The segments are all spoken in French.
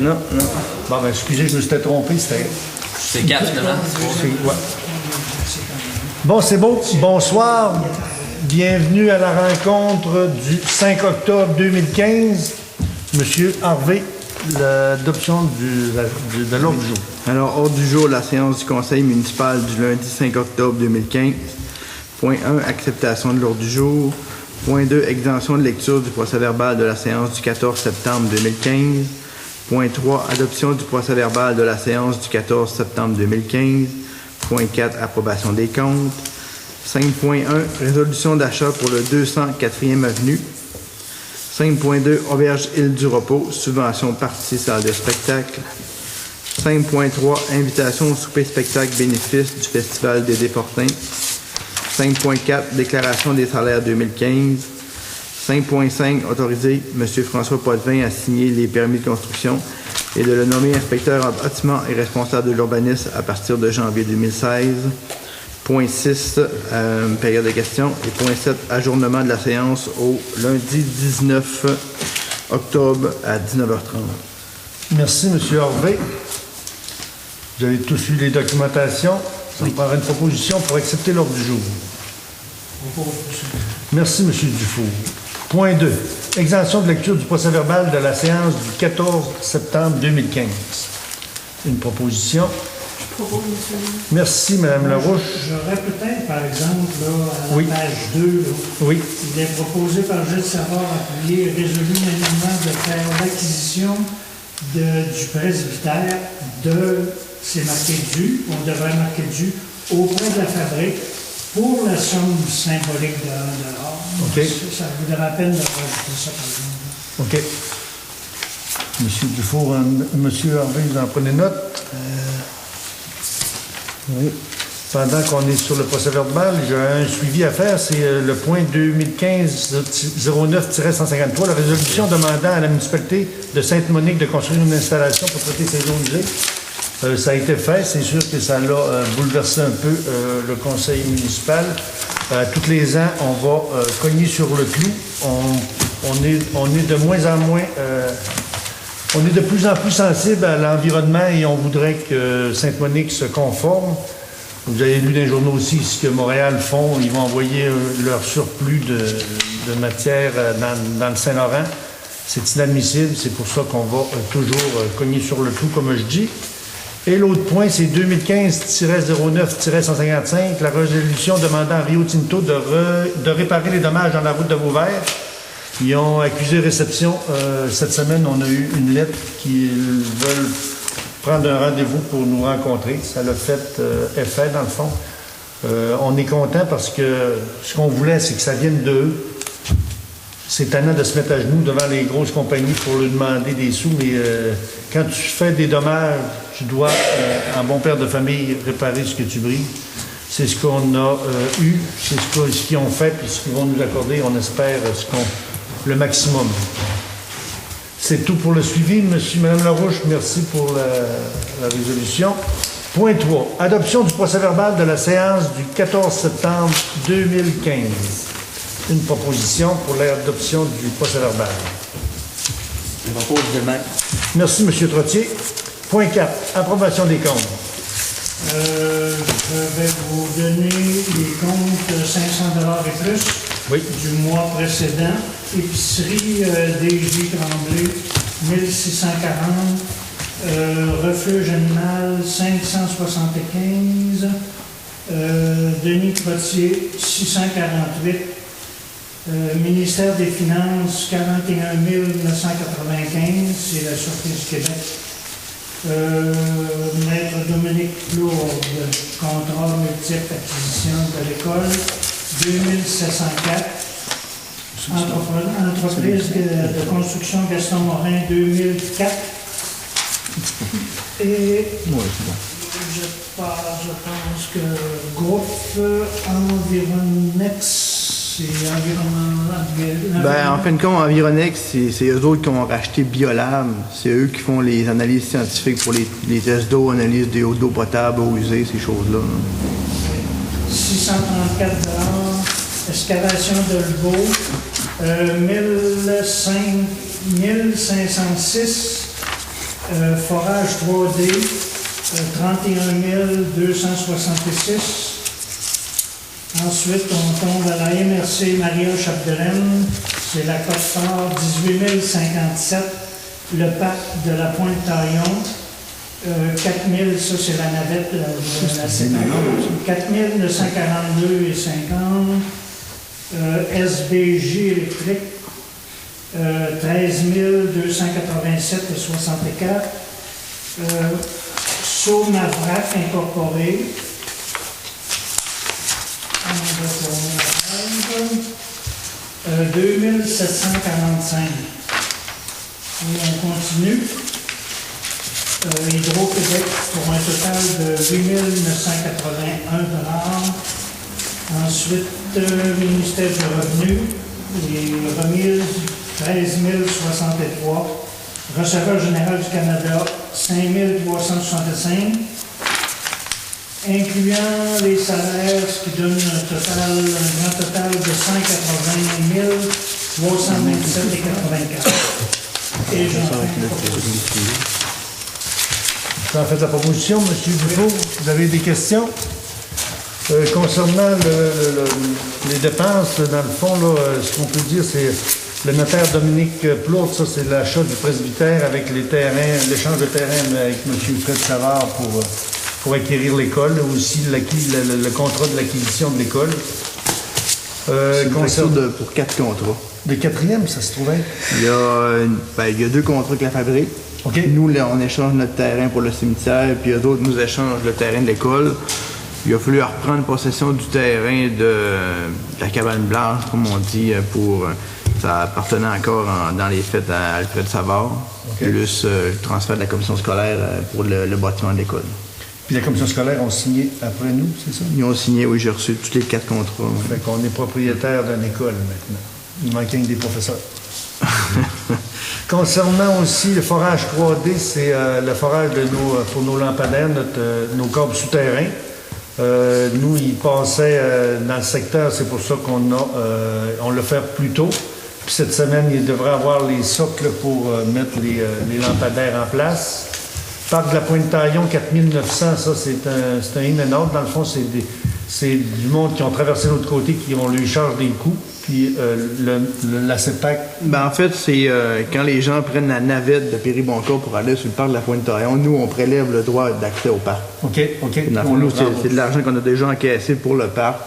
Non. Bon, ben, excusez, je me suis trompé, c'était... C'est 4 finalement. Ouais. Bon, c'est beau. Bonsoir. Bienvenue à la rencontre du 5 octobre 2015. Monsieur Harvey, l'adoption de l'ordre du jour. Alors, ordre du jour, la séance du conseil municipal du lundi 5 octobre 2015. Point 1, acceptation de l'ordre du jour. Point 2, exemption de lecture du procès-verbal de la séance du 14 septembre 2015. Point 3, adoption du procès-verbal de la séance du 14 septembre 2015. Point 4, approbation des comptes. 5.1, résolution d'achat pour le 204e avenue. 5.2, auberge Île du Repos, subvention partie salle de spectacle. 5.3, invitation au souper spectacle bénéfice du Festival des Déportins. 5.4, déclaration des salaires 2015. 5.5, autoriser M. François Potvin à signer les permis de construction et de le nommer inspecteur en bâtiment et responsable de l'urbanisme à partir de janvier 2016. Point 6, période de questions. Et point 7, ajournement de la séance au lundi 19 octobre à 19h30. Merci, M. Harvey. Vous avez tous eu les documentations. Ça me prendra une proposition pour accepter l'ordre du jour. Merci, M. Dufour. Point 2. Exemption de lecture du procès-verbal de la séance du 14 septembre 2015. Une proposition. Je propose, monsieur. Merci, Mme Larouche. J'aurais peut-être, par exemple, là, à la page 2, là, oui. Il est proposé par Gilles Savard appuyé résolu manuellement de faire l'acquisition du presbytère c'est marqué dû, on devrait marquer dû, auprès de la fabrique pour la somme symbolique de 1 $. OK. Ça vaudrait la peine de rajouter ça, par exemple. OK. Monsieur Dufour, Monsieur Harvey, vous en prenez note? Oui. Pendant qu'on est sur le procès-verbal, j'ai un suivi à faire, c'est le point 2015-09-153, la résolution demandant à la municipalité de Sainte-Monique de construire une installation pour traiter ses eaux usées. Ça a été fait, c'est sûr que ça l'a bouleversé un peu le conseil municipal. Tous les ans, on va cogner sur le clou. On est de moins en moins... on est de plus en plus sensible à l'environnement et on voudrait que Sainte-Monique se conforme. Vous avez lu dans les journaux aussi ce que Montréal font. Ils vont envoyer leur surplus de matière dans le Saint-Laurent. C'est inadmissible. C'est pour ça qu'on va toujours cogner sur le clou, comme je dis. Et l'autre point, c'est 2015-09-155, la résolution demandant à Rio Tinto de réparer les dommages dans la route de Vauvert. Ils ont accusé réception. Cette semaine, on a eu une lettre qu'ils veulent prendre un rendez-vous pour nous rencontrer. Ça l'a fait effet, dans le fond. On est content parce que ce qu'on voulait, c'est que ça vienne d'eux. C'est tannant de se mettre à genoux devant les grosses compagnies pour leur demander des sous, mais quand tu fais des dommages, tu dois, en bon père de famille, réparer ce que tu brises. C'est ce qu'on a eu, c'est ce qu'ils ont fait, puis ce qu'ils vont nous accorder. On espère le maximum. C'est tout pour le suivi. Mme Larouche, merci pour la résolution. Point 3. Adoption du procès-verbal de la séance du 14 septembre 2015. Une proposition pour l'adoption du procès-verbal. Je propose demain. Merci, M. Trottier. Point 4. Approbation des comptes. Je vais vous donner les comptes 500 $ et plus du mois précédent. Épicerie DG Tremblay, 1640. Refuge animal, 575. Denis Trottier, 648. Ministère des Finances, 41 995, c'est la Sûreté du Québec. Maître Dominique Plourde, contrat multiple acquisition de l'école, 2704. Entreprise de construction Gaston Morin, 2004. Et je pense que groupe Environex, c'est en fin de compte, Environex, c'est eux autres qui ont racheté Biolab. C'est eux qui font les analyses scientifiques pour les tests d'eau, analyse d'eau potable, eau usée, ces choses-là. 634 $. Excavation de Lebeau, 1506. Forage 3D, 31 266. Ensuite, on tombe à la MRC Maria-Chapdelaine, c'est la Côte-Nord, 18 057. Le parc de la Pointe-Taillon, 4 000, ça c'est la navette, la 4 942 et 50. SBJ électrique, 13 287 et 64. Saut-Mavrac incorporé. On va tourner la page. 2745. Et on continue. Hydro-Québec pour un total de 8 981 $. Ensuite, ministère du Revenu, les remises 13 063. Receveur général du Canada, 5 365. Incluant les salaires, ce qui donne un grand total de 180 327 et 84. Et j'en fais la proposition, M. Dufault. Vous avez des questions? Concernant les dépenses, dans le fond, là, ce qu'on peut dire, c'est le notaire Dominique Plourde, ça c'est l'achat du presbytère avec les terrains, l'échange de terrain avec M. Fred Savard pour acquérir l'école, aussi le contrat de l'acquisition de l'école. Pour 4 contrats. Le quatrième, ça se trouvait? Il y a 2 contrats avec la fabrique. Okay. Nous, là, on échange notre terrain pour le cimetière, puis eux autres nous échangent le terrain de l'école. Il a fallu reprendre possession du terrain de la cabane blanche, comme on dit, pour ça appartenait encore dans les fêtes à Alfred Savard, plus le transfert de la commission scolaire pour le bâtiment de l'école. Puis la commission scolaire ont signé après nous, c'est ça? Ils ont signé, oui, j'ai reçu tous les 4 contrats. Fait qu'on est propriétaire d'une école maintenant. Il manque des professeurs. Concernant aussi le forage 3D, c'est le forage pour nos lampadaires, nos câbles souterrains. Nous, ils passaient dans le secteur, c'est pour ça on l'a fait plus tôt. Puis cette semaine, il devrait avoir les socles pour mettre les lampadaires en place. Parc de la Pointe-Taillon, 4900, ça c'est un in and out. Dans le fond, c'est du monde qui ont traversé l'autre côté, qui ont lui charge des coûts. Puis la CEPAC. En fait, c'est quand les gens prennent la navette de Périboncourt pour aller sur le parc de la Pointe-Taillon, nous, on prélève le droit d'accès au parc. OK. Dans le fond, nous, c'est de l'argent qu'on a déjà encaissé pour le parc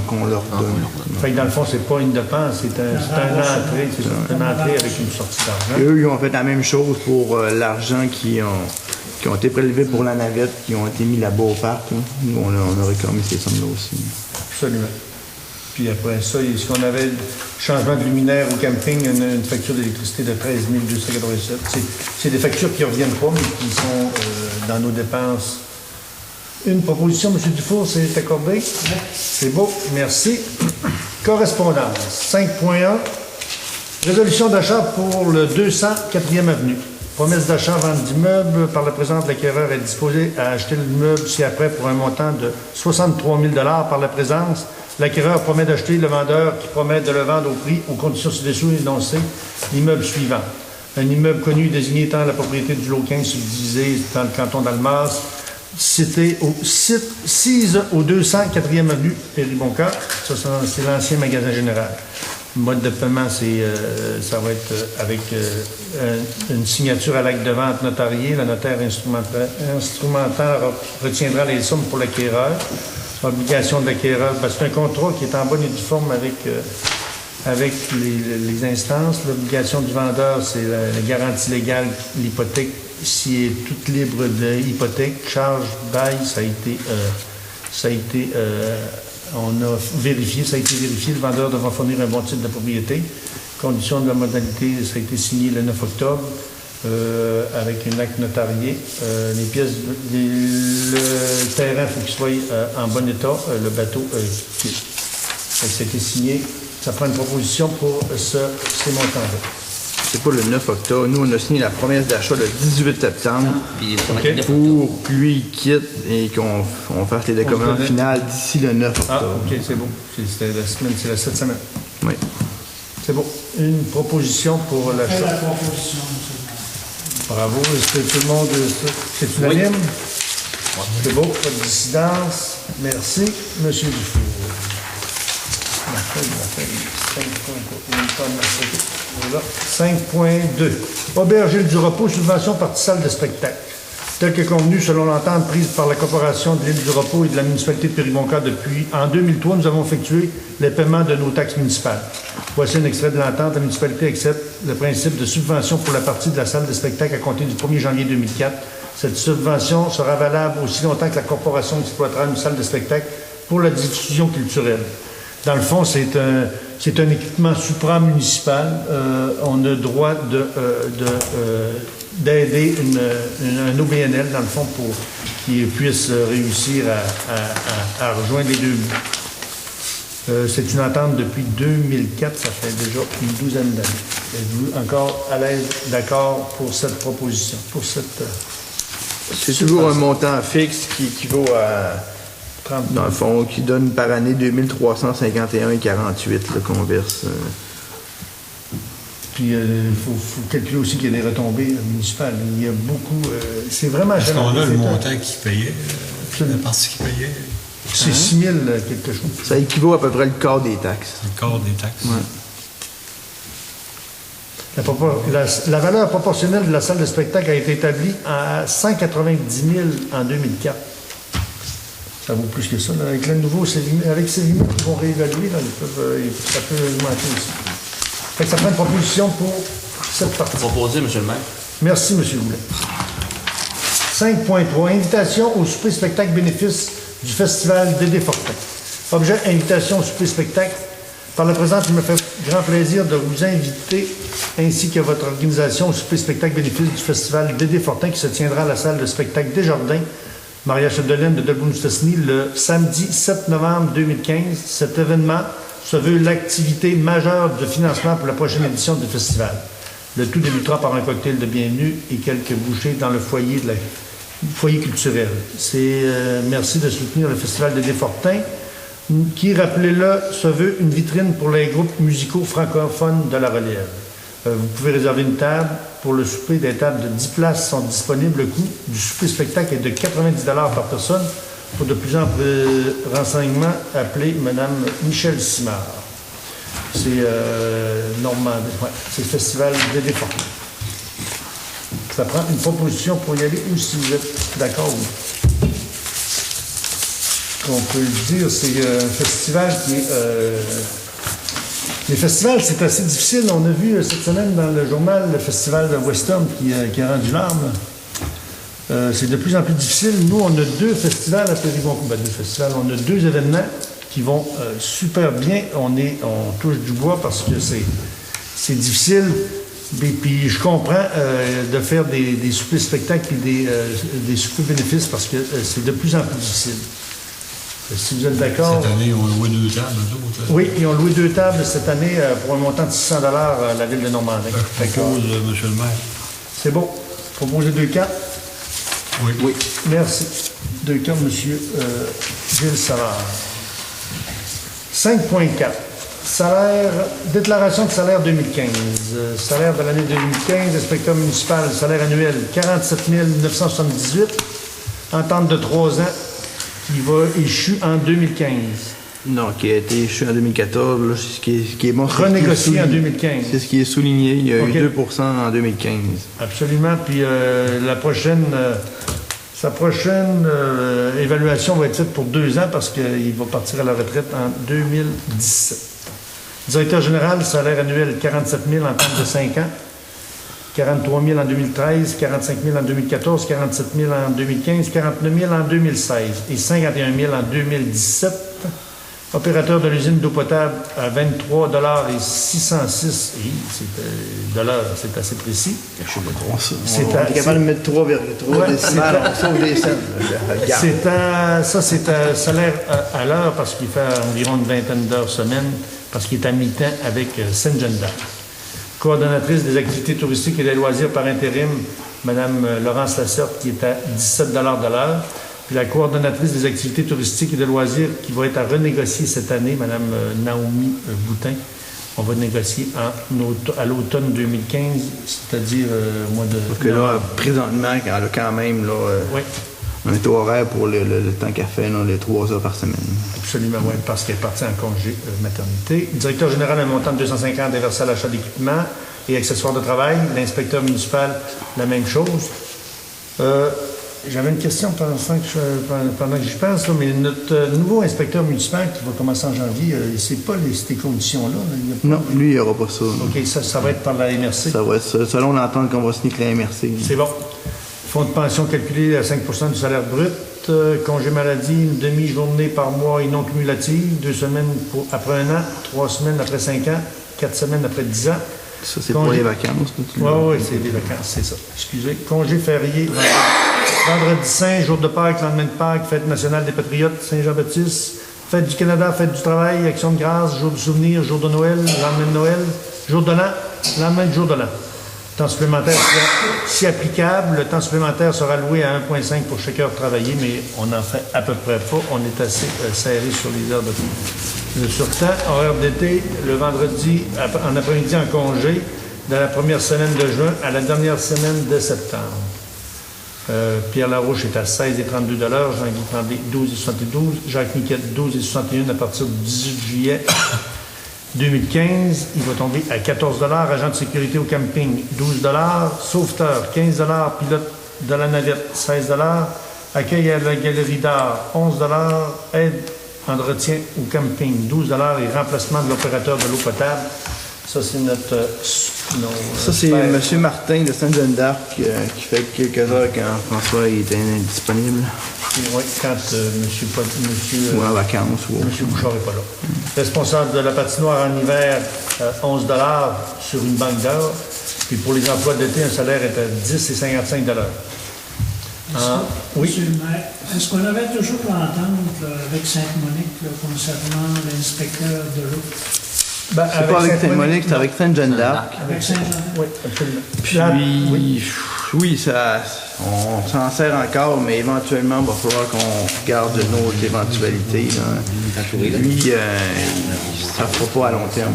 qu'on leur donne. Fait que dans le fond, c'est pas une dépense, c'est une entrée. C'est une entrée avec une sortie d'argent. Et eux, ils ont fait la même chose pour l'argent qui ont été prélevés pour la navette, qui ont été mis là-bas au parc. Hein. Nous, on a réclamé ces sommes-là aussi. Absolument. Puis après ça, ce qu'on avait, changement de luminaire au camping, une facture d'électricité de 13 287. C'est des factures qui ne reviennent pas, mais qui sont dans nos dépenses. Une proposition, M. Dufour, c'est accordé? Oui. C'est beau, merci. Correspondance. 5.1. Résolution d'achat pour le 204e avenue. Promesse d'achat, vente d'immeuble par le président de l'acquéreur est disposé à acheter l'immeuble ci-après pour un montant de 63 000 $ par la présence. L'acquéreur promet d'acheter, le vendeur qui promet de le vendre au prix, aux conditions ci-dessous énoncées, l'immeuble suivant. Un immeuble connu désigné étant la propriété du lot 15 subdivisé dans le canton d'Almas, cité au site 6 au 204e avenue Périboncourt. Ça, c'est l'ancien magasin général. Le mode de paiement, ça va être avec une signature à l'acte de vente notarié. Le notaire instrumentant retiendra les sommes pour l'acquéreur. Obligation de l'acquéreur. C'est un contrat qui est en bonne et due forme avec les instances. L'obligation du vendeur, c'est la garantie légale, l'hypothèque, s'il est toute libre d'hypothèque, charge, bail, on a vérifié, ça a été vérifié, le vendeur devra fournir un bon titre de propriété. Condition de la modalité, ça a été signé le 9 octobre avec un acte notarié. Les pièces, le terrain, il faut qu'il soit en bon état, le bateau quitte. Ça a été signé. Ça prend une proposition pour ces montants-là. C'est pas le 9 octobre. Nous, on a signé la promesse d'achat le 18 septembre pour que lui quitte et qu'on fasse les décommandes finales d'ici le 9 octobre. Ah, OK, c'est bon. C'est cette semaine. Oui. C'est bon. Une proposition pour l'achat. La proposition, M. Bravo. Est-ce que tout le monde... C'est unanime? C'est beau. Pas de dissidence. Merci. Monsieur Dufour. Voilà. 5.2. Auberge Île du Repos, subvention partie salle de spectacle. Tel que convenu selon l'entente prise par la Corporation de l'Île du Repos et de la municipalité de Péribonka depuis en 2003, nous avons effectué les paiements de nos taxes municipales. Voici un extrait de l'entente. La municipalité accepte le principe de subvention pour la partie de la salle de spectacle à compter du 1er janvier 2004. Cette subvention sera valable aussi longtemps que la Corporation exploitera une salle de spectacle pour la diffusion culturelle. Dans le fond, c'est un équipement supramunicipal. On a droit d'aider un OBNL, dans le fond, pour qu'il puisse réussir à rejoindre les deux buts. C'est une entente depuis 2004, ça fait déjà une douzaine d'années. Êtes-vous encore à l'aise, d'accord pour cette proposition, pour cette... C'est toujours un montant fixe qui équivaut à... 30. Dans le fond, qui donne par année 2351,48 qu'on verse. Puis il faut calculer aussi qu'il y a des retombées municipales. Il y a beaucoup... c'est vraiment... Est-ce qu'on a le montant qui payait, la partie qui payait? C'est 6 000 quelque chose. Ça équivaut à peu près le quart des taxes. Le quart des taxes. Ouais. La valeur proportionnelle de la salle de spectacle a été établie à 190 000 en 2004. Ça vaut plus que ça. Là. Avec le nouveau avec ces limites qu'ils vont réévaluer, là, ça peut augmenter aussi. Fait que ça prend une proposition pour cette partie. Proposé, M. le maire. Merci, M. Goulet. 5.3. Invitation au souper-spectacle bénéfice du Festival Dédé Fortin. Objet, invitation au souper-spectacle. Par la présente, il me fait grand plaisir de vous inviter, ainsi que votre organisation, au souper-spectacle bénéfice du Festival Dédé Fortin qui se tiendra à la salle de spectacle Desjardins, Maria-Chapdelaine de Dolbeau-Mistassini, le samedi 7 novembre 2015. Cet événement se veut l'activité majeure de financement pour la prochaine édition du festival. Le tout débutera par un cocktail de bienvenue et quelques bouchées dans le foyer culturel. Merci de soutenir le Festival Dédé Fortin, qui, rappelez-le, se veut une vitrine pour les groupes musicaux francophones de la relève. Vous pouvez réserver une table. Pour le souper, des tables de 10 places sont disponibles. Le coût du souper-spectacle est de 90 $ par personne. Pour de plus amples renseignements, appelez Mme Michel Simard. C'est Normandie. Ouais, c'est le Festival Dédé Fortin. Ça prend une proposition pour y aller ou si vous êtes d'accord. On peut le dire, c'est un festival qui est... Les festivals, c'est assez difficile. On a vu cette semaine dans le journal le festival de Weston qui a rendu l'arme. C'est de plus en plus difficile. Nous, on a 2 festivals à Péribonka. On a 2 événements qui vont super bien. On touche du bois parce que c'est difficile. Et puis, je comprends de faire des soupers spectacles et des soupers bénéfices parce que c'est de plus en plus difficile. Si vous êtes d'accord... Cette année, on a loué 2 tables, d'autres. Oui, ils ont loué 2 tables cette année pour un montant de 600 $ à la ville de Normandie. Je propose, M. le maire. C'est bon. Proposez 2 cas. Oui. Merci. 2 cas, M. Gilles Savard. 5.4. Déclaration de salaire 2015. Salaire de l'année 2015, inspecteur municipal, salaire annuel 47 978. Entente de 3 ans qui va échu en 2015. Non, qui a été échu en 2014. Là, c'est ce qui est bon. Renégocié en 2015. C'est ce qui est souligné. Il y a eu 2 % en 2015. Absolument. Puis sa prochaine évaluation va être faite pour 2 ans parce qu'il va partir à la retraite en 2017. Directeur général, salaire annuel 47 000 en termes de 5 ans. 43 000 en 2013, 45 000 en 2014, 47 000 en 2015, 49 000 en 2016 et 51 000 en 2017. Opérateur de l'usine d'eau potable à 23 $ et 606. C'est assez précis. On est capable de mettre 3,3 décimales, on sauve des cents. C'est un salaire à l'heure parce qu'il fait environ une vingtaine d'heures semaine parce qu'il est à mi-temps avec Sainte-Jeanne d'Arc. Coordonnatrice des activités touristiques et des loisirs par intérim, Mme Laurence Lacerte, qui est à 17 $ de l'heure. Puis la coordonnatrice des activités touristiques et de loisirs qui va être à renégocier cette année, Mme Naomi Boutin, On va négocier à l'automne 2015, c'est-à-dire au mois de... Parce que là, présentement, quand même, là, Oui, on est au horaire pour le temps qu'elle fait, là, les 3 heures par semaine. absolument, oui, parce qu'elle est partie en congé maternité. Le directeur général a un montant de 250 déversé à l'achat d'équipements et accessoires de travail. L'inspecteur municipal, la même chose. J'avais une question pendant que j'y pense, là, mais notre nouveau inspecteur municipal qui va commencer en janvier, c'est pas ces conditions-là. Là, il y a pas- Non, lui, il n'y aura pas ça. non. OK, ça va être par la MRC. Ça va être ça, selon l'entente qu'on va signer avec la MRC. C'est bon. Fonds de pension calculé à 5 du salaire brut. Congé maladie, une demi-journée par mois et non cumulative. 2 semaines après 1 an, 3 semaines après 5 ans, 4 semaines après 10 ans. Ça, c'est pour les vacances. Oui, c'est les vacances, c'est ça. Excusez. Congé férié, vendredi saint, jour de Pâques, lendemain de Pâques, fête nationale des Patriotes, Saint-Jean-Baptiste, fête du Canada, fête du travail, action de grâce, jour du souvenir, jour de Noël, lendemain de Noël, jour de l'an, lendemain de jour de l'an. Temps supplémentaire, si applicable, le temps supplémentaire sera alloué à 1,5 pour chaque heure travaillée, mais on n'en fait à peu près pas. On est assez serré sur les heures de surtemps. Horaire d'été, le vendredi, en après-midi en congé, de la première semaine de juin à la dernière semaine de septembre. Pierre Larouche est à 16,32 $, Jean-Guy Tremblay 12,72 $, Jacques Niquette 12,61 $. À partir du 18 juillet 2015, il va tomber à 14 $, agent de sécurité au camping 12 $, sauveteur 15 $, pilote de la navette 16 $, accueil à la galerie d'art 11 $, aide entretien au camping 12 $ et remplacement de l'opérateur de l'eau potable. Ça, c'est notre... Ça, c'est M. Martin de Sainte-Jeanne-d'Arc qui fait quelques heures quand François était indisponible. Oui, quand Ou en vacances. Ou... M. Bouchard n'est pas là. Responsable de la patinoire en hiver, 11 $ sur une banque d'heures. Puis pour les emplois d'été, un salaire est à 10 et 55 $. Oui. Monsieur le maire, est-ce qu'on avait toujours l'entente là, avec Sainte-Monique là, concernant l'inspecteur de l'eau? Ben, C'est pas avec Sainte-Monique, c'est avec Sainte-Jeanne-d'Arc. Avec Saint-Jean? Oui, absolument. Puis, oui, ça, on s'en sert encore, mais éventuellement, il va falloir qu'on regarde une autre éventualité. Là. Lui, ça ne fera pas à long terme.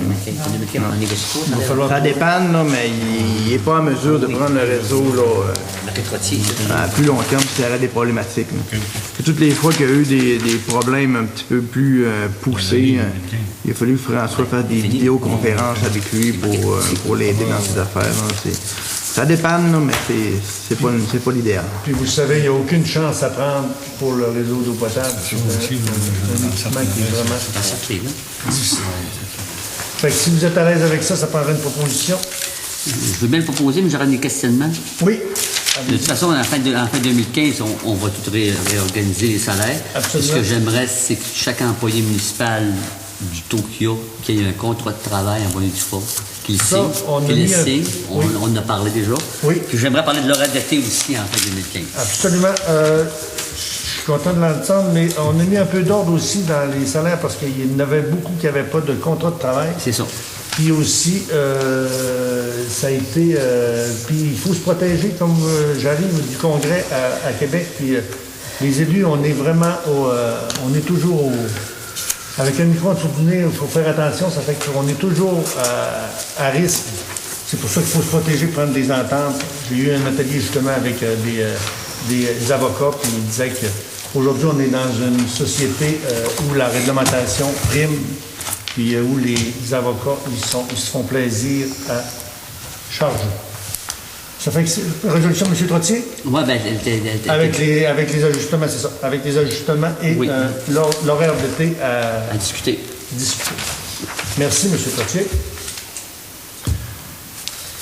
Ça dépend, là, mais il n'est pas en mesure de prendre le réseau là, à plus long terme si ça aurait des problématiques. Là. Toutes les fois qu'il y a eu des problèmes un petit peu plus poussés, il a fallu que François fasse des vidéoconférences avec lui pour l'aider dans ses affaires. Là. Ça dépend, là, mais c'est pas l'idéal. Puis vous savez, il n'y a aucune chance à prendre pour le réseau d'eau potable. C'est un équipement qui est vraiment difficile. Fait que si vous êtes à l'aise avec ça, ça prendrait une proposition. Je veux bien le proposer, mais j'aurais des questionnements. Oui. De toute façon, en fin 2015, on va tout réorganiser les salaires. Absolument. Ce que j'aimerais, c'est que chaque employé municipal du Tokyo qui ait un contrat de travail en bonne et due forme, qu'il Ça, signe, on a qu'il mis le un- signe. oui. On en a parlé déjà. Oui. Puis j'aimerais parler de l'horaire d'été aussi en fin 2015. Absolument. Je suis content de l'entendre, mais on a mis un peu d'ordre aussi dans les salaires parce qu'il y en avait beaucoup qui n'avaient pas de contrat de travail. C'est ça. Puis aussi, ça a été... puis il faut se protéger, comme j'arrive du Congrès à Québec, puis les élus, on est vraiment on est toujours avec un micro en dessous du nez, il faut faire attention, ça fait qu'on est toujours à risque. C'est pour ça qu'il faut se protéger, prendre des ententes. J'ai eu un atelier justement avec des avocats, puis ils disaient qu'aujourd'hui, on est dans une société où la réglementation prime, puis où les avocats, ils se font plaisir à charger. Ça fait que c'est résolution, M. Trottier? Ouais, ben, Avec les ajustements, c'est ça. Avec les ajustements et Oui. l'horaire d'été à à discuter. discuter. Merci, M. Trottier.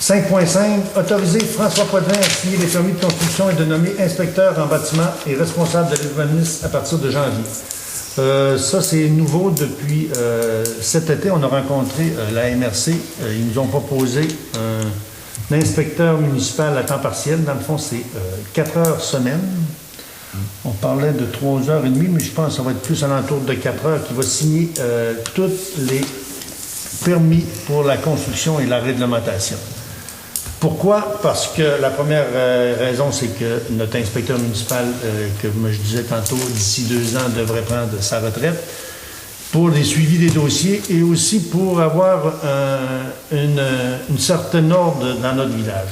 5.5. Autoriser François Potvin à signer les permis de construction et de nommer inspecteur en bâtiment et responsable de l'urbanisme à partir de janvier. Ça, c'est nouveau depuis cet été. On a rencontré la MRC. Ils nous ont proposé un inspecteur municipal à temps partiel. Dans le fond, c'est 4 heures semaine. On parlait de 3h30, mais je pense que ça va être plus alentour de 4 heures, qui va signer tous les permis pour la construction et la réglementation. Pourquoi? Parce que la première raison, c'est que notre inspecteur municipal, comme je disais tantôt, d'ici 2 ans, devrait prendre sa retraite. pour les suivis des dossiers et aussi pour avoir une certaine ordre dans notre village.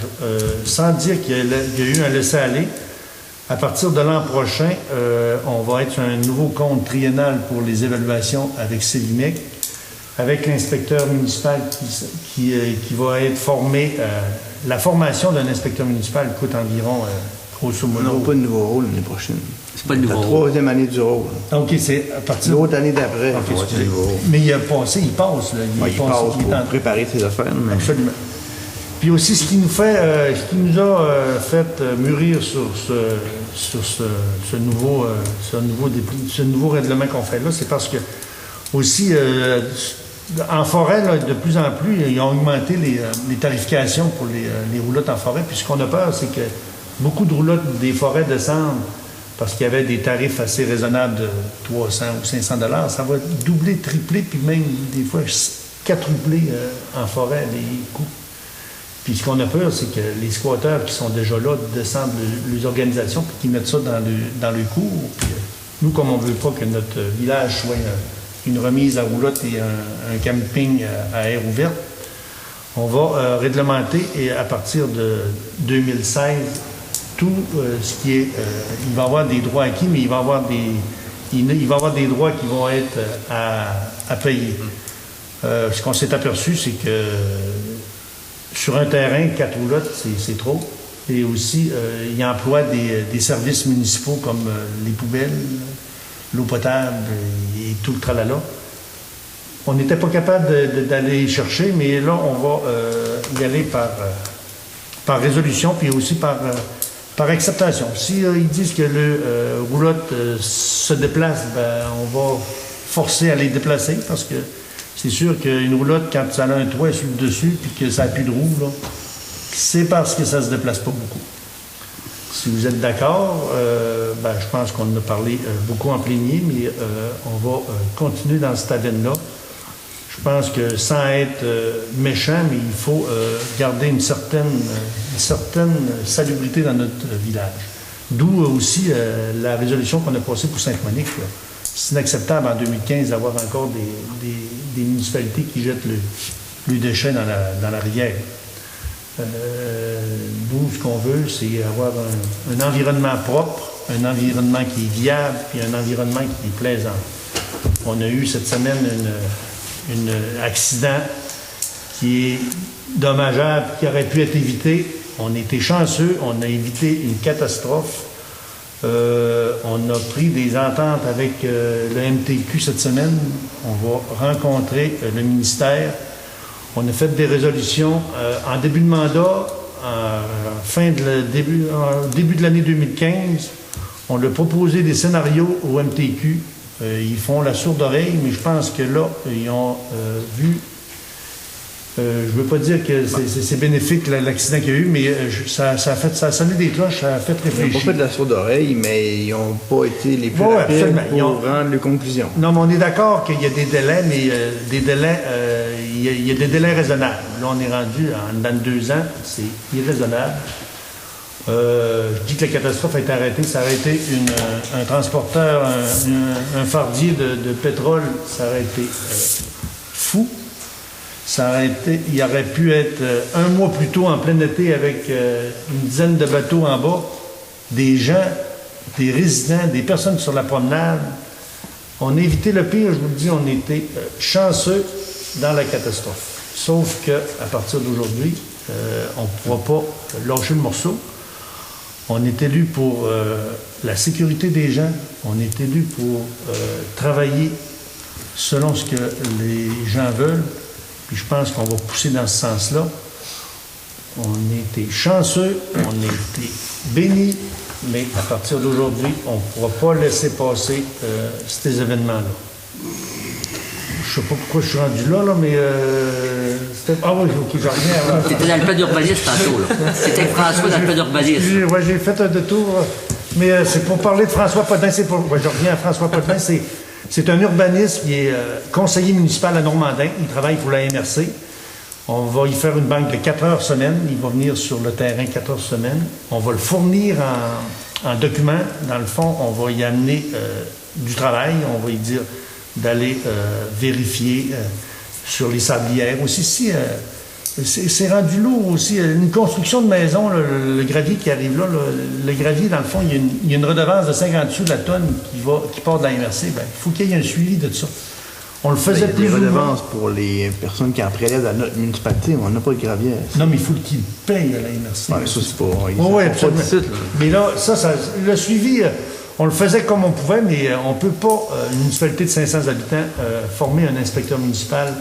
Sans dire qu'il y a eu un laisser-aller, à partir de l'an prochain, on va être sur un nouveau compte triennal pour les évaluations avec Célimec, avec l'inspecteur municipal qui va être formé. La formation d'un inspecteur municipal coûte environ, grosso modo... On n'a pas de nouveau rôle l'année prochaine. C'est pas le nouveau La rôle. 3e année du rôle. OK, c'est à partir... L'autre année d'après, OK, on va être excusez. un nouveau rôle. Mais il passe, là. Il passe il est pour en- préparer ses affaires. Mais... Absolument. Puis aussi, ce qui nous a fait mûrir sur ce nouveau règlement qu'on fait là, c'est parce que aussi, en forêt, là, de plus en plus, ils ont augmenté les tarifications pour les roulottes en forêt. Puis ce qu'on a peur, c'est que beaucoup de roulottes des forêts descendent parce qu'il y avait des tarifs assez raisonnables de 300 ou 500 $. Ça va doubler, tripler, puis même des fois quadrupler en forêt les coûts. Puis ce qu'on a peur, c'est que les squatteurs qui sont déjà là descendent les organisations puis qu'ils mettent ça dans le cours. Puis nous, comme on ne veut pas que notre village soit une remise à roulotte et un camping à air ouverte, on va réglementer et à partir de 2016, tout ce qui est... il va y avoir des droits acquis, mais il va y avoir des droits qui vont être à payer. Ce qu'on s'est aperçu, c'est que sur un terrain, 4 roulottes, c'est trop. Et aussi, il emploie des services municipaux comme les poubelles, l'eau potable et tout le tralala. On n'était pas capable d'aller chercher, mais là, on va y aller par résolution, puis aussi par acceptation. Si ils disent que le roulotte se déplace, ben, on va forcer à les déplacer, parce que c'est sûr qu'une roulotte, quand ça a un toit sur le dessus puis que ça n'a plus de roue, là, c'est parce que ça ne se déplace pas beaucoup. Si vous êtes d'accord, ben, je pense qu'on en a parlé beaucoup en plénier, mais on va continuer dans cette veine-là. Je pense que sans être méchant, mais il faut garder une certaine salubrité dans notre village. D'où aussi la résolution qu'on a passée pour Sainte-Monique. Là. C'est inacceptable en 2015 d'avoir encore des municipalités qui jettent le déchet dans la rivière. Nous, ce qu'on veut, c'est avoir un environnement propre, un environnement qui est viable, puis un environnement qui est plaisant. On a eu cette semaine un accident qui est dommageable, qui aurait pu être évité. On a été chanceux, on a évité une catastrophe. On a pris des ententes avec le MTQ cette semaine. On va rencontrer le ministère. On a fait des résolutions en début de mandat, début de l'année 2015. On a proposé des scénarios au MTQ. Ils font la sourde oreille, mais je pense que là, ils ont vu. Je ne veux pas dire que c'est bénéfique l'accident qu'il y a eu, mais ça a sonné des cloches, ça a fait Ils réfléchir. n'ont pas fait de la sourde oreille, mais ils n'ont pas été les plus rapides absolument. pour rendre les conclusions. Non, mais on est d'accord qu'il y a des délais, mais il y a des délais raisonnables. Là, on est rendu dans 2 ans, c'est irraisonnable. Je dis que la catastrophe a été arrêtée. Ça aurait été un transporteur, un fardier de pétrole, ça aurait été fou. Il aurait pu être un mois plus tôt, en plein été, avec une dizaine de bateaux en bas, des gens, des résidents, des personnes sur la promenade. On a évité le pire, je vous le dis, on était chanceux dans la catastrophe. Sauf qu'à partir d'aujourd'hui, on ne pourra pas lâcher le morceau. On est élu pour la sécurité des gens, on est élu pour travailler selon ce que les gens veulent. Puis je pense qu'on va pousser dans ce sens-là. On a été chanceux, on a été bénis, mais à partir d'aujourd'hui, on ne pourra pas laisser passer ces événements-là. Je ne sais pas pourquoi je suis rendu là, mais c'était... Ah oui, OK, j'en reviens. C'était dans le plan d'urbanisme tantôt, là. C'était avec François dans le plan d'urbanisme. Ouais, j'ai fait un détour, mais c'est pour parler de François Potvin. Ouais, je reviens à François Potvin. C'est un urbaniste qui est conseiller municipal à Normandin. Il travaille pour la MRC. On va y faire une banque de 4 heures semaine. Il va venir sur le terrain 4 heures semaine. On va le fournir en documents. Dans le fond, on va y amener du travail. On va y dire, d'aller vérifier sur les sablières. Aussi, c'est rendu lourd aussi. Une construction de maison, là, le gravier qui arrive là, le gravier, dans le fond, il y a une redevance de 50 sous de la tonne qui part de la MRC. Ben, il faut qu'il y ait un suivi de ça. On le faisait plus des ou moins. redevances pour les personnes qui en prélèvent dans notre municipalité, on n'a pas de gravière. Non, mais il faut qu'ils payent à la MRC. Ouais, ça, c'est pas... Oui, pas absolument. de site, là. Mais là, le suivi, on le faisait comme on pouvait, mais on ne peut pas, une municipalité de 500 habitants, former un inspecteur municipal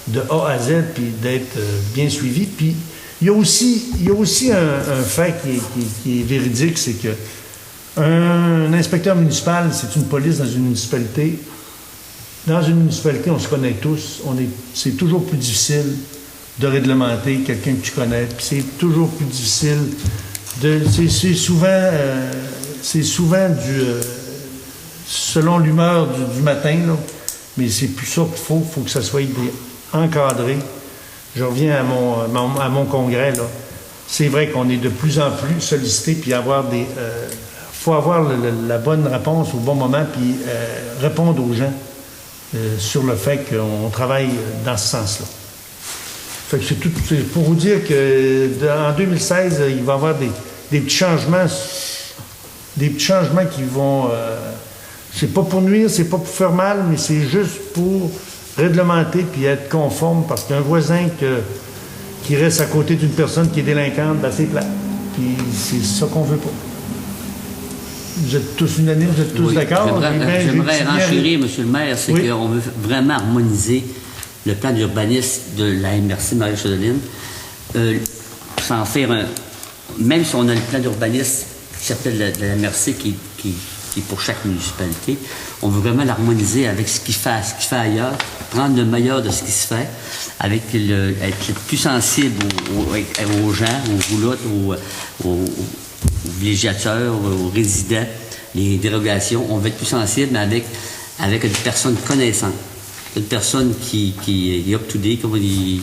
de A à Z puis d'être bien suivi. Puis il y a aussi un fait qui est véridique, c'est que un inspecteur municipal, c'est une police dans une municipalité. Dans une municipalité, on se connaît tous. C'est toujours plus difficile de réglementer quelqu'un que tu connais. Puis c'est toujours plus difficile c'est souvent selon l'humeur du matin, là. Mais c'est plus ça qu'il faut. Il faut que ça soit encadré. Je reviens à mon congrès, là. C'est vrai qu'on est de plus en plus sollicité, puis faut avoir la bonne réponse au bon moment, puis répondre aux gens sur le fait qu'on travaille dans ce sens-là. Fait que c'est pour vous dire qu'en 2016, il va y avoir des petits changements qui vont... c'est pas pour nuire, c'est pas pour faire mal, mais c'est juste pour réglementer puis être conforme, parce qu'un voisin qui reste à côté d'une personne qui est délinquante, ben c'est plat. Puis c'est ça qu'on veut pas. Vous êtes tous unanimes, vous êtes tous d'accord? J'aimerais renchérir, M. le maire, c'est Oui. qu'on veut vraiment harmoniser le plan d'urbanisme de la MRC Marie-Chaudeline, sans faire même si on a le plan d'urbanisme qui s'appelle la MRC qui est pour chaque municipalité, on veut vraiment l'harmoniser avec ce qu'il fait ailleurs, prendre le meilleur de ce qui se fait, être plus sensible aux gens, aux roulottes, aux villégiateurs, aux résidents, les dérogations. On veut être plus sensible, mais avec une personne connaissante. Une personne qui est up-to-date, comme dit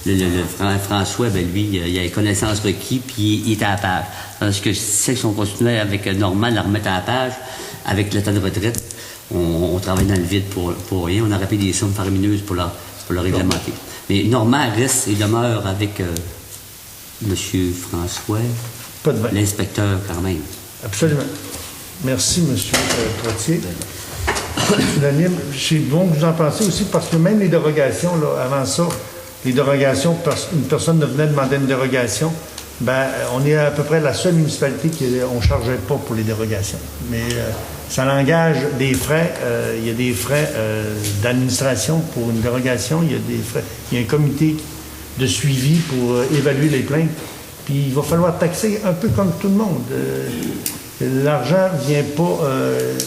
le François, ben lui, il a les connaissances requises, puis il est à la page. Parce que si on continuait avec Normand, la remettre à la page, avec le temps de retraite, on travaille dans le vide pour rien. On aurait payé des sommes faramineuses pour le réglementer. Mais Normand reste et demeure avec M. François, l'inspecteur quand même. Absolument. Merci, M. Trottier. Unanime. C'est bon que vous en pensez aussi, parce que même les dérogations, là, avant ça, les dérogations, une personne venait demander une dérogation, ben, on est à peu près la seule municipalité on ne chargeait pas pour les dérogations. Mais ça engage des frais. Il y a des frais d'administration pour une dérogation. Il y a des frais. Il y a un comité de suivi pour évaluer les plaintes. Puis il va falloir taxer un peu comme tout le monde. L'argent ne vient pas...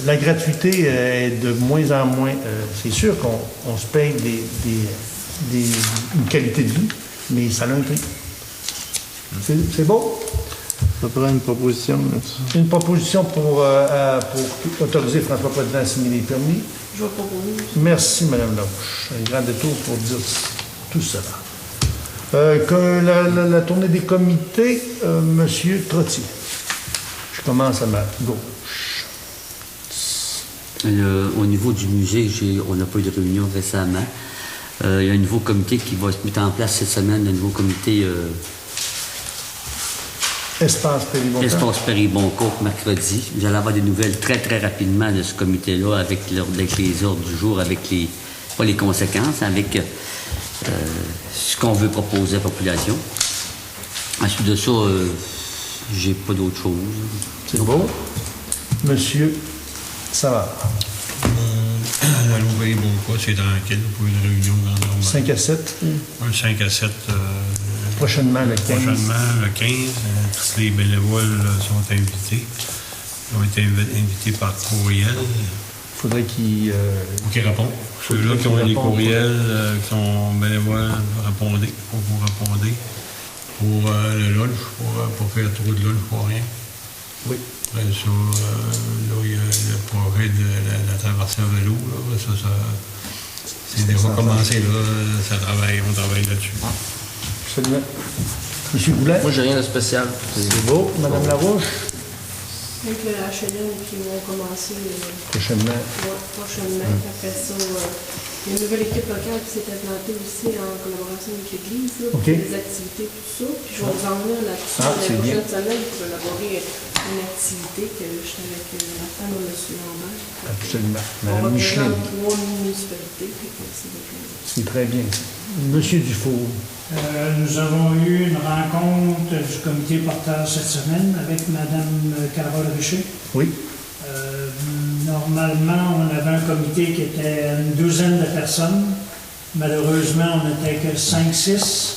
la gratuité est de moins en moins... c'est sûr qu'on se paye une qualité de vie, mais ça a un prix. C'est beau? Ça prend une proposition là-dessus. Une proposition pour autoriser François Président à signer les permis. Je vais proposer. Merci, Mme Larouche. Un grand détour pour dire tout cela. Que la tournée des comités, M. Trottier. Je commence à ma gauche. Au niveau du musée, on n'a pas eu de réunion récemment. Il y a un nouveau comité qui va se mettre en place cette semaine, un nouveau comité Espace Périboncourt mercredi. Vous allez avoir des nouvelles très, très rapidement de ce comité-là avec les ordres du jour, avec pas les conséquences, avec ce qu'on veut proposer à la population. Ensuite de ça, j'ai pas d'autre chose. C'est beau. Monsieur Savard. À Louvain-Boncourt, c'est dans quelle pour une réunion dans Normand? 5 à 7. Un 5 à 7. Prochainement, le 15. Prochainement, le 15. Tous les bénévoles sont invités. Ils ont été invités par courriel. Il faudrait qu'ils... répondent. Ceux-là qui ont des courriels, qui sont bénévoles, répondez. Pour vous répondre. Pour le lunch, pour faire trop de lunch pour rien. Oui. Après ça, là, il y a le projet de la traversée à vélo. Là, ça c'est déjà commencé. Là, on travaille là-dessus. Absolument. Monsieur Goulet. Moi, j'ai rien de spécial. C'est beau. Madame Larouche. Avec le HLM qui vont commencer Prochainement. prochainement. Après ça, il y a une nouvelle équipe locale qui s'est implantée aussi en collaboration avec l'Église là, pour OK. les activités, tout ça. Puis je vais vous en venir là-dessus Ah, la c'est bien. prochaine semaine pour élaborer une activité que je suis avec la femme de M. Lambert. Absolument. On Madame Micheline. représente 3 municipalités. Puis c'est avec C'est très bien. Monsieur Dufour. Nous avons eu une rencontre du comité porteur cette semaine avec Mme Carole Richer. Oui. Normalement, on avait un comité qui était une douzaine de personnes. Malheureusement, on n'était que 5-6.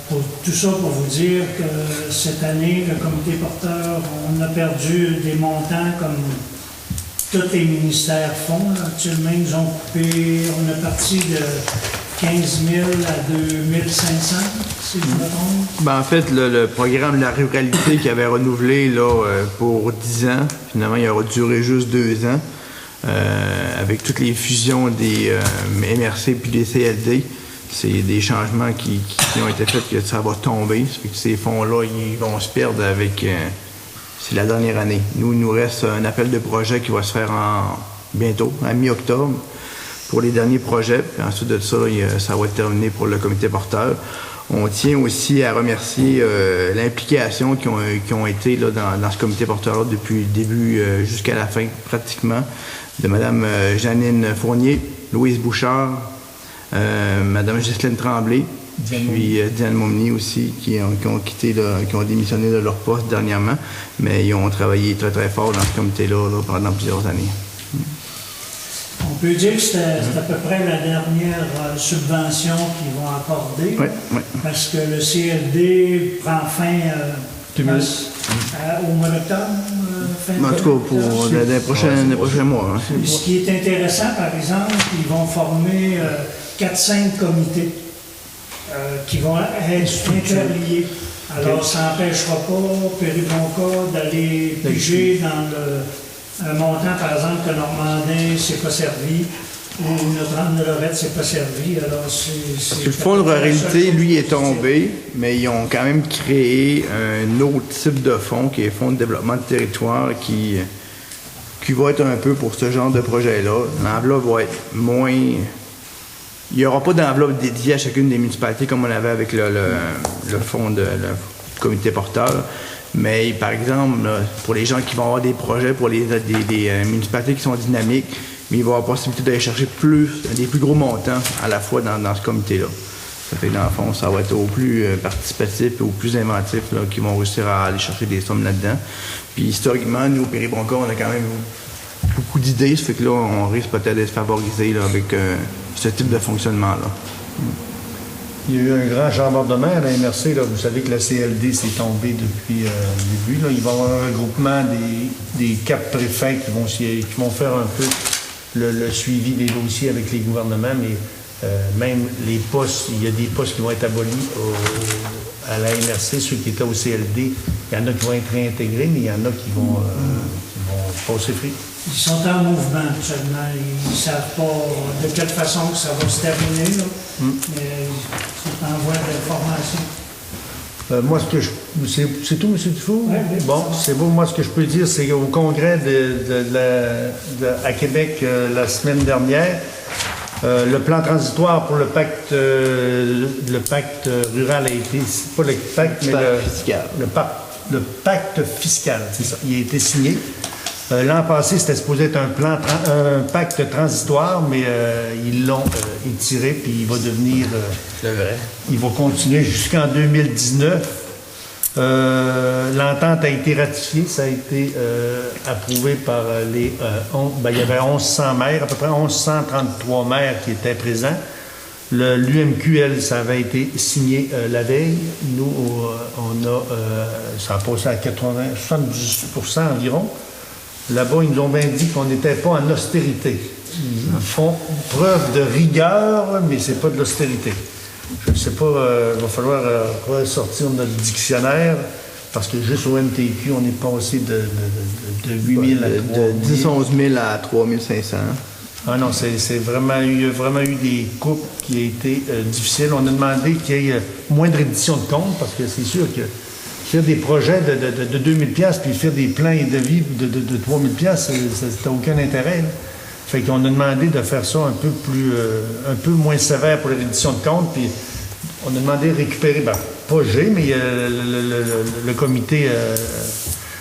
Pour tout ça, pour vous dire que cette année, le comité porteur, on a perdu des montants comme tous les ministères font. Là. Actuellement, ils nous ont coupé, on est parti de 15 000 à 2 500, si je me trompe. Ben, en fait, le programme de la ruralité qui avait renouvelé là, pour 10 ans, finalement, il aura duré juste 2 ans, avec toutes les fusions des MRC et des CLD. C'est des changements qui ont été faits que ça va tomber. Ça fait que ces fonds-là, ils vont se perdre avec... c'est la dernière année. Nous, il nous reste un appel de projet qui va se faire bientôt, à mi-octobre, pour les derniers projets. Puis ensuite de ça, ça va être terminé pour le comité porteur. On tient aussi à remercier l'implication qui ont été là, dans ce comité porteur-là depuis le début jusqu'à la fin, pratiquement, de Mme Janine Fournier, Louise Bouchard, Mme Ghislaine Tremblay, puis Diane Momny aussi, qui ont quitté, qui ont démissionné de leur poste dernièrement, mais ils ont travaillé très très fort dans ce comité-là là, pendant plusieurs années. On peut dire que c'est à peu près la dernière subvention qu'ils vont accorder, Oui. parce que le CLD prend fin au mois d'octobre. En tout cas, pour les prochains mois. Hein. Ce qui est intéressant, par exemple, ils vont former 4-5 comités qui vont être interliés. Alors, ça n'empêchera pas Péribonca d'aller piger dans un montant, par exemple, que Normandin ne s'est pas servi, ou Notre-Dame de Lorette ne s'est pas servi. Alors, c'est Le fonds de ruralité, lui, est tombé, mais ils ont quand même créé un autre type de fonds, qui est le fonds de développement de territoire, qui va être un peu pour ce genre de projet-là. L'enveloppe va être moins... Il n'y aura pas d'enveloppe dédiée à chacune des municipalités comme on avait avec le fonds le comité porteur. Mais par exemple, là, pour les gens qui vont avoir des projets, pour des municipalités qui sont dynamiques, mais il va y avoir la possibilité d'aller chercher des plus gros montants à la fois dans ce comité-là. Ça fait que dans le fond, ça va être au plus participatif et au plus inventif là, qui vont réussir à aller chercher des sommes là-dedans. Puis historiquement, nous, au Péribonca, on a quand même beaucoup d'idées. Ça fait que là, on risque peut-être d'être favorisé là, avec ce type de fonctionnement-là. Il y a eu un grand chambardement à la MRC. Là. Vous savez que la CLD s'est tombée depuis le début. Là. Il va y avoir un regroupement des 4 préfets qui vont faire un peu le suivi des dossiers avec les gouvernements, mais même les postes, il y a des postes qui vont être abolis à la MRC, ceux qui étaient au CLD. Il y en a qui vont être réintégrés, mais il y en a qui vont passer free. Ils sont en mouvement actuellement. Ils ne savent pas de quelle façon que ça va se terminer, là. Mais ils sont en voie de formation. Moi, c'est tout, M. Dufour? Oui, Bon, c'est beau. Moi, ce que je peux dire, c'est qu'au congrès à Québec la semaine dernière, le plan transitoire pour le pacte rural a été, pas le pacte, mais le pacte fiscal, c'est ça. Il a été signé. L'an passé, c'était supposé être un pacte transitoire, mais ils l'ont étiré, puis il va devenir... il va continuer jusqu'en 2019. L'entente a été ratifiée, ça a été approuvé par les... il y avait 1100 maires, à peu près 1133 maires qui étaient présents. L'UMQ, elle, ça avait été signé la veille. Nous, ça a passé à 78% environ. Là-bas, ils nous ont bien dit qu'on n'était pas en austérité. Ils font preuve de rigueur, mais c'est pas de l'austérité. Je ne sais pas, il va falloir sortir notre dictionnaire, parce que juste au NTQ, on est passé de 8 000 à 3 000. De 10 11 000 à 3 500. Ah non, il y a vraiment eu des coupes qui ont été difficiles. On a demandé qu'il y ait moins de reddition de comptes, parce que c'est sûr que faire des projets de 2000 pièces puis faire des plans et devis de 3000 pièces, ça n'a aucun intérêt. Là. Fait qu'on a demandé de faire ça un peu moins sévère pour l'édition de compte, puis on a demandé de récupérer, pas G, mais le comité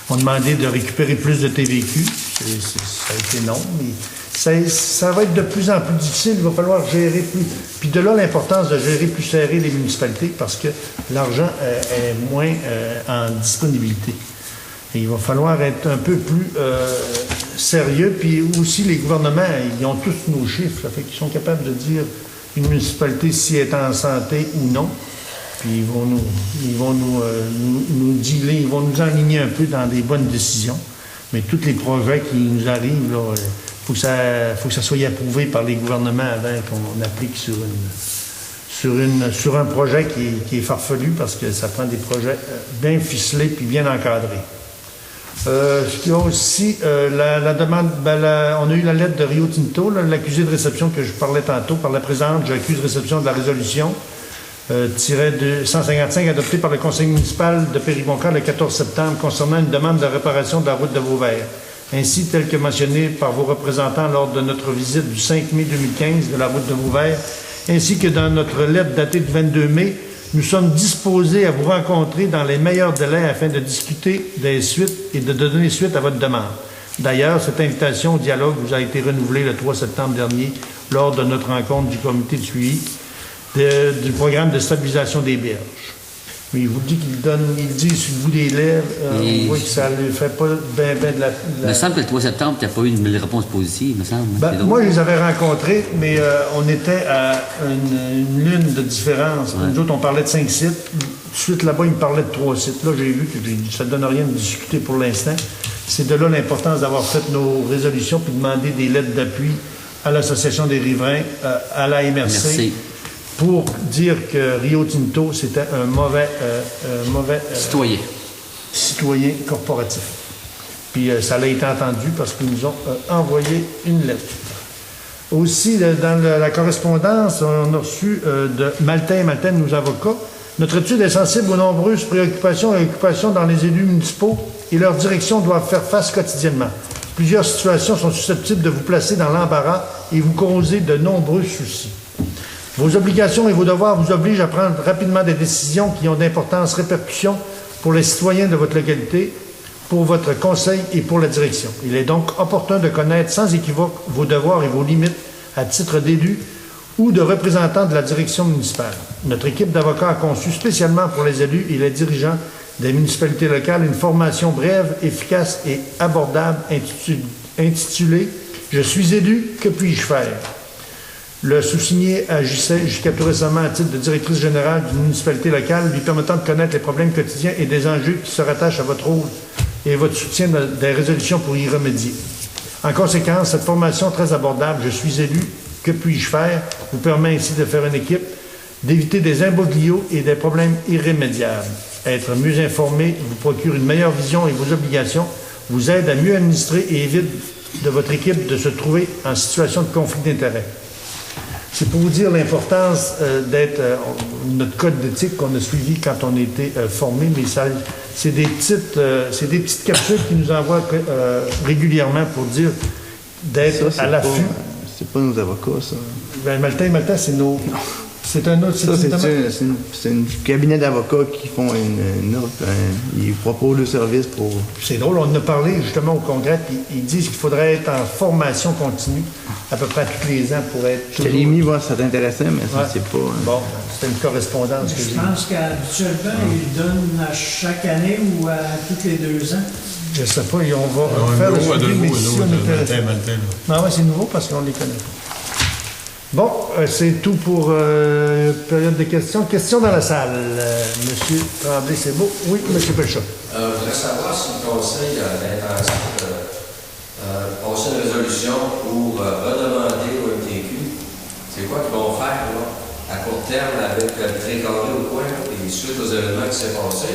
a demandé de récupérer plus de TVQ. Ça a été non, mais ça va être de plus en plus difficile. Il va falloir gérer plus. Puis de là, l'importance de gérer plus serré les municipalités parce que l'argent est moins en disponibilité. Et il va falloir être un peu plus sérieux. Puis aussi, les gouvernements, ils ont tous nos chiffres. Ça fait qu'ils sont capables de dire une municipalité si elle est en santé ou non. Puis ils vont nous dealer, ils vont nous enligner un peu dans des bonnes décisions. Mais tous les projets qui nous arrivent, il faut que ça soit approuvé par les gouvernements avant qu'on applique sur un projet qui est farfelu parce que ça prend des projets bien ficelés puis bien encadrés. Ce qu'il y a aussi, la demande, on a eu la lettre de Rio Tinto, l'accusé de réception que je parlais tantôt, par la présidente, j'accuse réception de la résolution tirée 155 adoptée par le conseil municipal de Périboncal le 14 septembre concernant une demande de réparation de la route de Vauvert, ainsi tel que mentionné par vos représentants lors de notre visite du 5 mai 2015 de la route de Vauvert, ainsi que dans notre lettre datée du 22 mai, nous sommes disposés à vous rencontrer dans les meilleurs délais afin de discuter des suites et de donner suite à votre demande. D'ailleurs, cette invitation au dialogue vous a été renouvelée le 3 septembre dernier lors de notre rencontre du comité de suivi du programme de stabilisation des berges. Mais il vous dit il dit sur le bout des lèvres, on voit que ça ne lui fait pas bien de la... Il me semble que le 3 septembre, tu n'as pas eu une réponse positive, me semble. Moi, je les avais rencontrés, mais on était à une lune de différence. Ouais. Nous autres, on parlait de 5 sites. Tout de suite, là-bas, ils me parlaient de 3 sites. Là, j'ai vu que ça ne donne rien de discuter pour l'instant. C'est de là l'importance d'avoir fait nos résolutions puis demander des lettres d'appui à l'Association des riverains, à la MRC. Merci. Pour dire que Rio Tinto, c'était un mauvais citoyen corporatif. Puis ça a été entendu parce qu'ils nous ont envoyé une lettre. Aussi, dans la correspondance, on a reçu de Maltais, nos avocats. Notre étude est sensible aux nombreuses préoccupations et occupations dans les élus municipaux et leurs directions doivent faire face quotidiennement. Plusieurs situations sont susceptibles de vous placer dans l'embarras et vous causer de nombreux soucis. Vos obligations et vos devoirs vous obligent à prendre rapidement des décisions qui ont d'importantes répercussions pour les citoyens de votre localité, pour votre conseil et pour la direction. Il est donc opportun de connaître sans équivoque vos devoirs et vos limites à titre d'élu ou de représentant de la direction municipale. Notre équipe d'avocats a conçu spécialement pour les élus et les dirigeants des municipalités locales une formation brève, efficace et abordable intitulée « Je suis élu, que puis-je faire ?» Le sous-signé agissait jusqu'à tout récemment à titre de directrice générale d'une municipalité locale, lui permettant de connaître les problèmes quotidiens et des enjeux qui se rattachent à votre rôle et votre soutien des résolutions pour y remédier. En conséquence, cette formation très abordable, « Je suis élu, que puis-je faire ?» vous permet ainsi de faire une équipe, d'éviter des imbroglios et des problèmes irrémédiables. Être mieux informé vous procure une meilleure vision et vos obligations vous aide à mieux administrer et évite de votre équipe de se trouver en situation de conflit d'intérêts. C'est pour vous dire l'importance d'être notre code d'éthique qu'on a suivi quand on était formé, mais c'est des petites capsules qui nous envoient régulièrement pour dire d'être à l'affût. C'est pas nos avocats, ça. Ben, Maltais, c'est nos... C'est un autre... C'est un cabinet d'avocats qui font ils proposent le service pour... C'est drôle, on en a parlé justement au congrès, puis ils disent qu'il faudrait être en formation continue à peu près tous les ans pour être... Je t'ai mis voir si ça t'intéressait, mais ça, c'est pas... Bon, c'était une correspondance que j'ai... Je pense qu'habituellement, ils donnent à chaque année ou à tous les 2 ans. Je sais pas, et on va faire le suivi, mais si on était... Non, c'est nouveau parce qu'on les connaît pas. Bon, c'est tout pour période de questions. Questions dans la salle. Monsieur Tremblay, c'est beau. Oui, Monsieur Pelchat. Je voudrais savoir si le Conseil a l'intention de passer une résolution pour redemander au MTQ c'est quoi qu'ils vont faire là, à court terme avec le Trécarré au coin et suite aux événements qui s'est passé.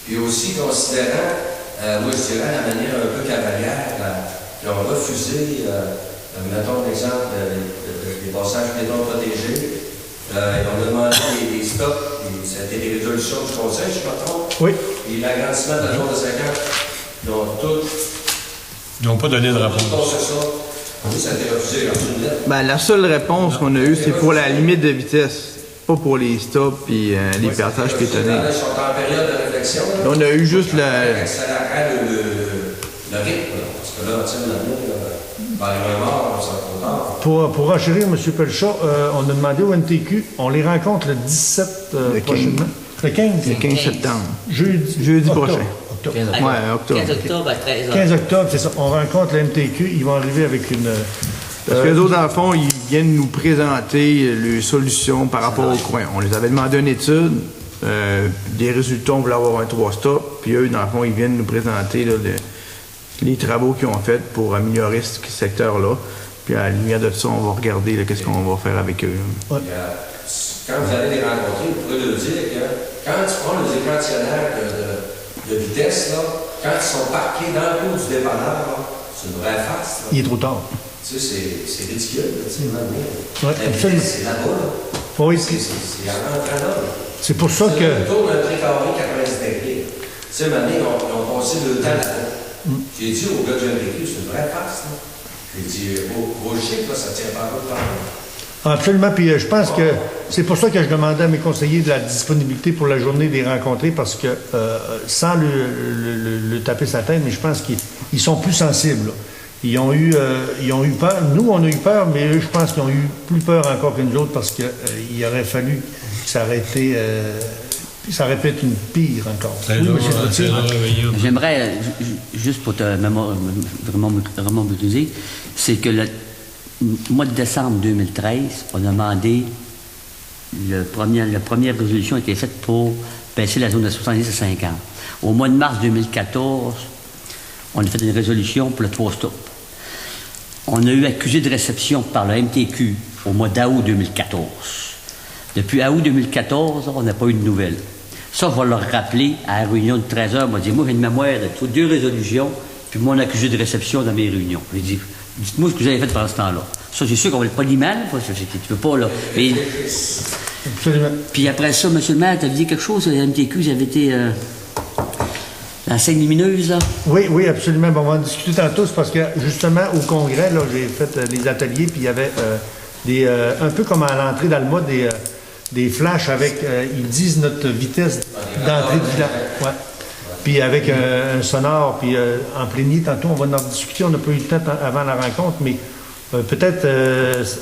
Puis aussi considérant, moi je dirais la manière un peu cavalière, qui ont refusé, mettons l'exemple des passages piétons protégés. On a demandé des stops puis ça a été des résolutions du Conseil, je me trompe. Oui. Puis l'agrandissement de la zone de 50, ils ont tous. Ils n'ont pas donné de réponse. C'est ça. Oui, ça a été refusé, leur une lettre. Ben, la seule réponse qu'on a eue, c'est pour la limite de vitesse, pas pour les stops et les passages piétonnés. Ils sont en période de réflexion. Là. On a eu juste Ça accélérerait le rythme. Là. Parce que là, tu sais, maintenant, par les morts, ça va trop tard. Pour enchérir, M. Pelchat, on a demandé au MTQ, on les rencontre le 17 prochainement. Le 15? Le 15 septembre. Jeudi prochain. Octobre. Ouais, octobre. 15 octobre à 13h. 15 octobre, c'est ça. On rencontre le MTQ, ils vont arriver avec une... Parce que les autres, dans le fond, ils viennent nous présenter les solutions par rapport au coin. On les avait demandé une étude, des résultats, on voulait avoir un 3 stops, puis eux, dans le fond, ils viennent nous présenter là, les travaux qu'ils ont faits pour améliorer ce secteur-là. Puis à la lumière de ça, on va regarder là, qu'est-ce qu'on va faire avec eux. Ouais. Quand vous allez les rencontrer, vous pourrez leur dire que quand tu prends les échantillonnaires de vitesse, là, quand ils sont parqués dans le cours du dépanneur, là, c'est une vraie farce. Là. Il est trop tard. Tu sais, c'est ridicule, tu sais, maintenant. Ouais, absolument. C'est là-bas, là. Oui, C'est en rentrant là. c'est pour ça que... C'est autour d'un précaré 90 degrés. Tu sais, maintenant, ils ont passé le temps là-dedans. J'ai dit au gars du MPQ, c'est une vraie farce, là. J'ai dit, vos chiffres, là, ça ne tient pas compte par là. Absolument, puis je pense que c'est pour ça que je demandais à mes conseillers de la disponibilité pour la journée de les rencontrer, parce que sans le taper sa tête, mais je pense qu'ils sont plus sensibles. Là. Ils ont eu peur. Nous, on a eu peur, mais eux, je pense qu'ils ont eu plus peur encore que nous autres, parce qu'il aurait fallu que ça aurait été... ça aurait pu être une pire encore. Oui, monsieur Trottier. J'aimerais, juste pour te vraiment m'autoriser, c'est que le mois de décembre 2013, on a demandé, la première résolution a été faite pour baisser la zone de 70 à 50. Au mois de mars 2014, on a fait une résolution pour le 3 stop. On a eu accusé de réception par le MTQ au mois d'août 2014. Depuis août 2014, on n'a pas eu de nouvelles. Ça, je vais leur rappeler à la réunion de 13h. Moi, j'ai une mémoire de 2 résolutions, puis mon accusé de réception dans mes réunions. J'ai dit, dites-moi ce que vous avez fait pendant ce temps-là. Ça, c'est sûr qu'on va pas dire mal, tu peux pas, là. Mais, absolument. Puis après ça, M. le maire, tu avais dit quelque chose, le MTQ, vous avez été la scène lumineuse, là? Oui, absolument. Bon, on va en discuter tantôt, c'est parce que, justement, au congrès, là, j'ai fait les ateliers, puis il y avait un peu comme à l'entrée dans le mois, des flashs avec, ils disent notre vitesse d'entrée de village. Ouais. Puis avec un sonore, puis en plénier, tantôt, on va en discuter. On n'a pas eu le temps avant la rencontre, mais peut-être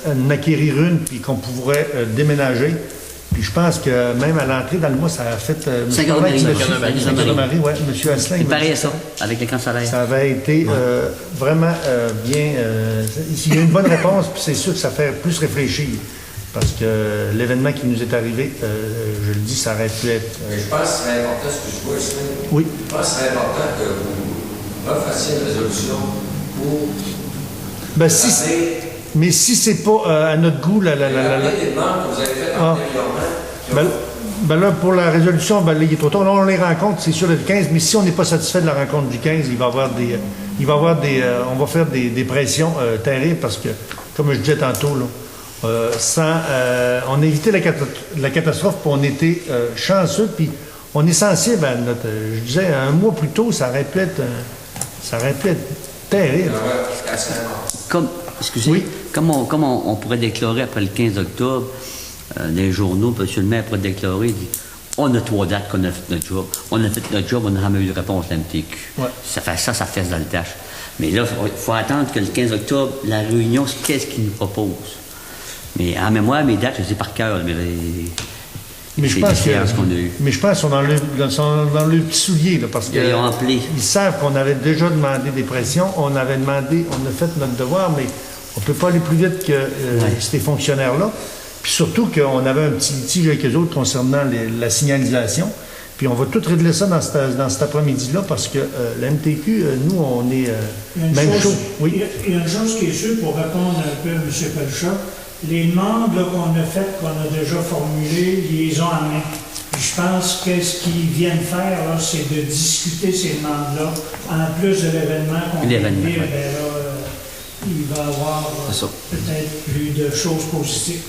en acquérir une, puis qu'on pourrait déménager. Puis je pense que même à l'entrée dans le mois, ça a fait... Saint-Gaudemarie, oui, M. Asselin. Il paraît ça, avec les cancers. Ça avait été vraiment bien... il y a une bonne réponse, puis c'est sûr que ça fait plus réfléchir. Parce que l'événement qui nous est arrivé, je le dis, ça aurait pu être... Mais je pense que ce serait important, ce que je vois ici. Oui. Je pense que ce serait important que vous refassiez une résolution pour... Ben, mais si c'est pas à notre goût... Les demandes que vous avez faites antérieurement... Ben là, pour la résolution, ben là, il est trop tard. Là, on les rencontre, c'est sûr, le 15, mais si on n'est pas satisfait de la rencontre du 15, il va y avoir des... on va faire des pressions terribles, parce que, comme je disais tantôt, là, on a évité la catastrophe, puis on était chanceux, puis on est sensible à notre... je disais, un mois plus tôt, ça aurait pu être terrible. Comment on pourrait déclarer après le 15 octobre, dans les journaux, M. le maire pourrait déclarer, dit, on a 3 dates qu'on a fait notre job. On a fait notre job, on n'a jamais eu de réponse à l'MTQ. Ouais. Ça fait dans le tâche. Mais là, il faut attendre que le 15 octobre, la réunion, qu'est-ce qu'ils nous proposent. Mais en mémoire, mes dates, je les ai par cœur. Mais je pense qu'ils sont dans le petit soulier, là, parce qu'ils savent qu'on avait déjà demandé des pressions, on a fait notre devoir, mais on ne peut pas aller plus vite que ces fonctionnaires-là. Puis surtout qu'on avait un petit litige avec eux autres concernant la signalisation. Puis on va tout régler ça dans cet après-midi-là, parce que la MTQ, nous, on est même chaud. Oui. Il y a une chose qui est sûre, pour répondre un peu à M. Pelchat, les demandes qu'on a faites, qu'on a déjà formulées, ils les ont en main. Puis je pense que ce qu'ils viennent faire, là, c'est de discuter ces demandes-là, en plus de l'événement qu'on vient de vivre, ben là, il va y avoir peut-être plus de choses positives.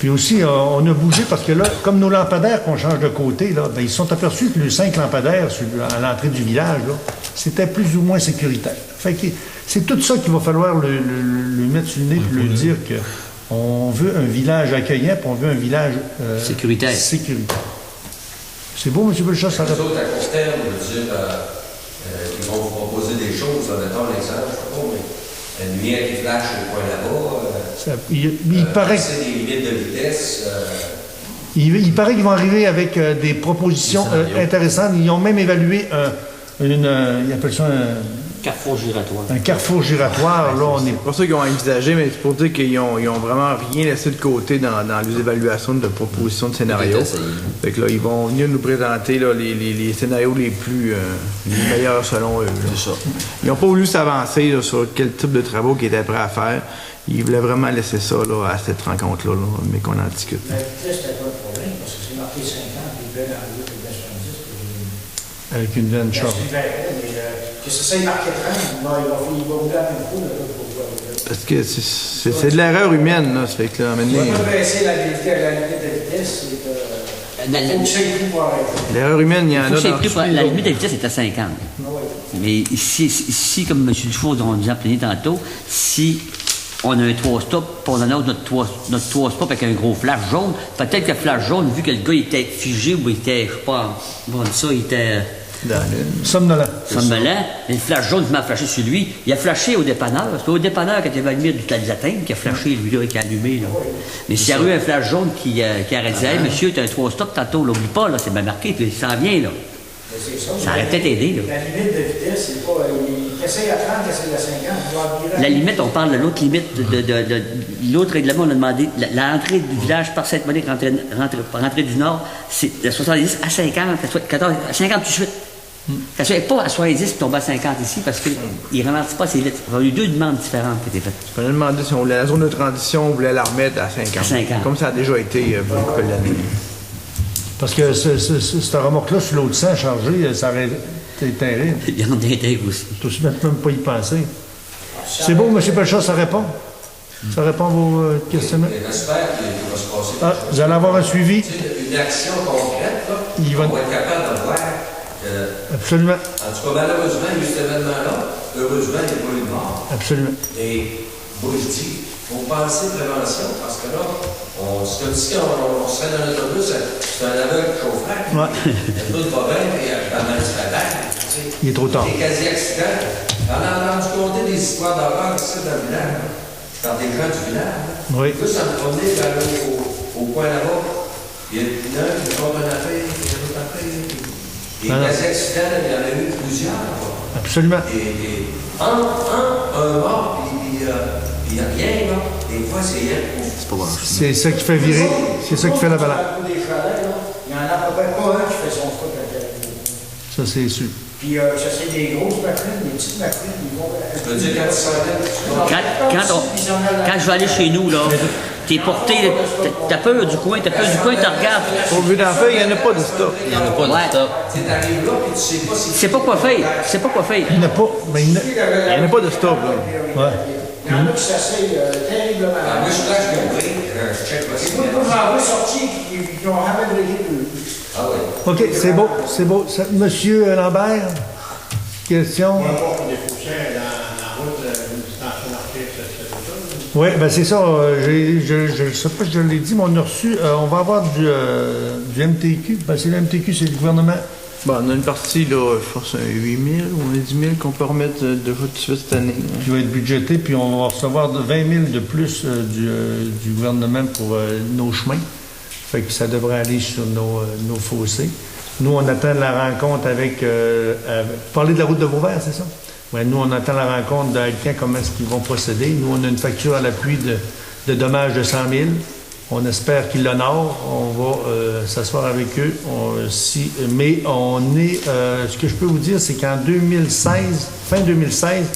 Puis aussi, on a bougé parce que là, comme nos lampadaires qu'on change de côté, là, ben, ils se sont aperçus que les 5 lampadaires à l'entrée du village, là, c'était plus ou moins sécuritaire. Fait que c'est tout ça qu'il va falloir le mettre sur le nez et lui dire qu'on veut un village accueillant puis on veut un village Sécuritaire. C'est beau, M. Bellechasse, ça Les autres, à court terme, je veux dire, ils vont vous proposer des choses, mettons l'exemple, je sais pas, mais une lumière qui flash au coin là-bas. il paraît que... C'est des limites de vitesse. Il paraît qu'ils vont arriver avec des propositions intéressantes. Ils ont même évalué ils appellent ça Carrefour giratoire. un carrefour giratoire. Là, on est... C'est pour ça qu'ils ont envisagé, mais c'est pour dire qu'ils ont vraiment rien laissé de côté dans les évaluations de propositions de scénarios. Fait que là, ils vont venir nous présenter là, les scénarios les meilleurs selon eux. C'est ça. Ils n'ont pas voulu s'avancer là, sur quel type de travaux qu'ils étaient prêts à faire. Ils voulaient vraiment laisser ça là, à cette rencontre-là, là, mais qu'on en discute. La vitesse, c'était pas le problème, parce que c'est marqué 50, puis ils veulent arriver au 70. Avec une veine short. Que ça soit marqué 30, il va rouler à même coup, Parce que c'est de l'erreur humaine, là. Ça fait que là, maintenant, on va baisser la limite de vitesse, il faut que ça ait pris pour arrêter. l'erreur humaine, il y en a dans La limite de vitesse est à 50. Mais ici, comme M. Dufour nous a plaigné tantôt, si on a un 3 stop, puis on annonce notre 3 stop avec un gros flash jaune, peut-être que le flash jaune, vu que le gars il était figé ou il était, je sais pas, bon, ça, il était Somnolent. somnolent, et le flash jaune, il m'a flashé sur lui. Il a flashé au dépanneur. C'est au dépanneur quand il avait allumé du Talizatine qui a flashé, lui, là, qui a allumé. Là. Mais s'il y a eu un flash jaune qui aurait dit, hey, monsieur, tu as un 3 stop tantôt, l'oublie pas, là, c'est bien marqué, puis il s'en vient, là. Ça aurait peut-être aidé, là. La limite de vitesse, c'est pas. Il essaye à 30, il essaye à 50, il va virer. La limite, on parle de l'autre limite, de l'autre règlement, on a demandé, l'entrée du village par Sainte-Monique, rentrée du Nord, c'est de 70 à 50, à 50 tout de suite. Ça ne soit pas à 70 et tomber à 50 ici parce qu'il ne ralentissent pas assez vite. Il y a eu 2 demandes différentes qui étaient faites. Il fallait demander si on voulait la zone de transition, on voulait la remettre à 50. À 50. Comme ça a déjà été beaucoup l'année. Parce que cette remorque-là, sur l'autre sang chargé, ça aurait été terrible. Il y en a d'intègre aussi. Tu ne même pas y penser. C'est beau, M. Pelchat, ça répond? Ça répond à vos questionnements? J'espère qu'il va se passer. Ah, vous allez avoir un suivi? Tu sais, une action concrète, là, Il va- on va être capable de voir. Absolument. En tout cas, malheureusement, il y a eu cet événement-là. Heureusement, il n'y a pas eu de mort. Absolument. Et moi, je dis, il faut penser prévention parce que là, c'est comme si on serait dans l'autobus, c'est un aveugle chauffeur. Ouais. Tout va bien, puis la main se fait. Il est trop tard. Des quasi-accidents. On a entendu compter des histoires d'horreur ici dans le village, par des gens du village. Oui. Plus ça me promenait vers au coin là-bas. Il y a une heure qui compte une affaire, il y a une autre affaire. Des quasi-accidents, il y en a eu plusieurs. Absolument. Et un mort, puis il n'y a rien, là. Des fois, c'est rien. C'est ça qui fait virer. C'est ça qui fait la balade. Des chalets, là, il y en a à peu près pas un qui fait son truc à la télé. Ça, c'est sûr. Puis ça, c'est des grosses macrines, des petites macrines, ils vont. Je veux dire, quand tu s'en Quand je vais aller chez nous, là, t'es porté, t'as peur du coin, tu regardes. Au vu d'en faire, il n'y en a pas de stop. Il n'y en a pas de stop. Tu arrives là, puis tu sais pas si. Tu sais pas quoi faire. Tu sais pas quoi faire. Il n'y en a pas. Mais il y en a... Il n'y en a pas de stop, là. Ouais. Il y en a qui s'asseyent terriblement. Moi, je suis là, je vais ouvrir, je check Et aussi. moi, j'en vois sortir qui ont jamais brillé de. Ah oui. OK, c'est beau. C'est beau. Monsieur Lambert, question? Oui, ben c'est ça. Je ne sais pas si je l'ai dit, mais on a reçu, on va avoir du MTQ. Ben c'est le MTQ, c'est le gouvernement. Bon, on a une partie, là, je pense, 8 000 ou 10 000 qu'on peut remettre de tout de suite cette année. Qui va être budgété, puis on va recevoir 20 000 de plus du gouvernement pour nos chemins. Fait que ça devrait aller sur nos fossés. Nous, on attend la rencontre avec... parler de la route de Vauvert, c'est ça? Ouais, nous, on attend la rencontre d'Alcan, comment est-ce qu'ils vont procéder. Nous, on a une facture à l'appui de dommages de 100 000. On espère qu'ils l'honorent. On va s'asseoir avec eux. Mais on est... ce que je peux vous dire, c'est qu'en 2016, fin 2016,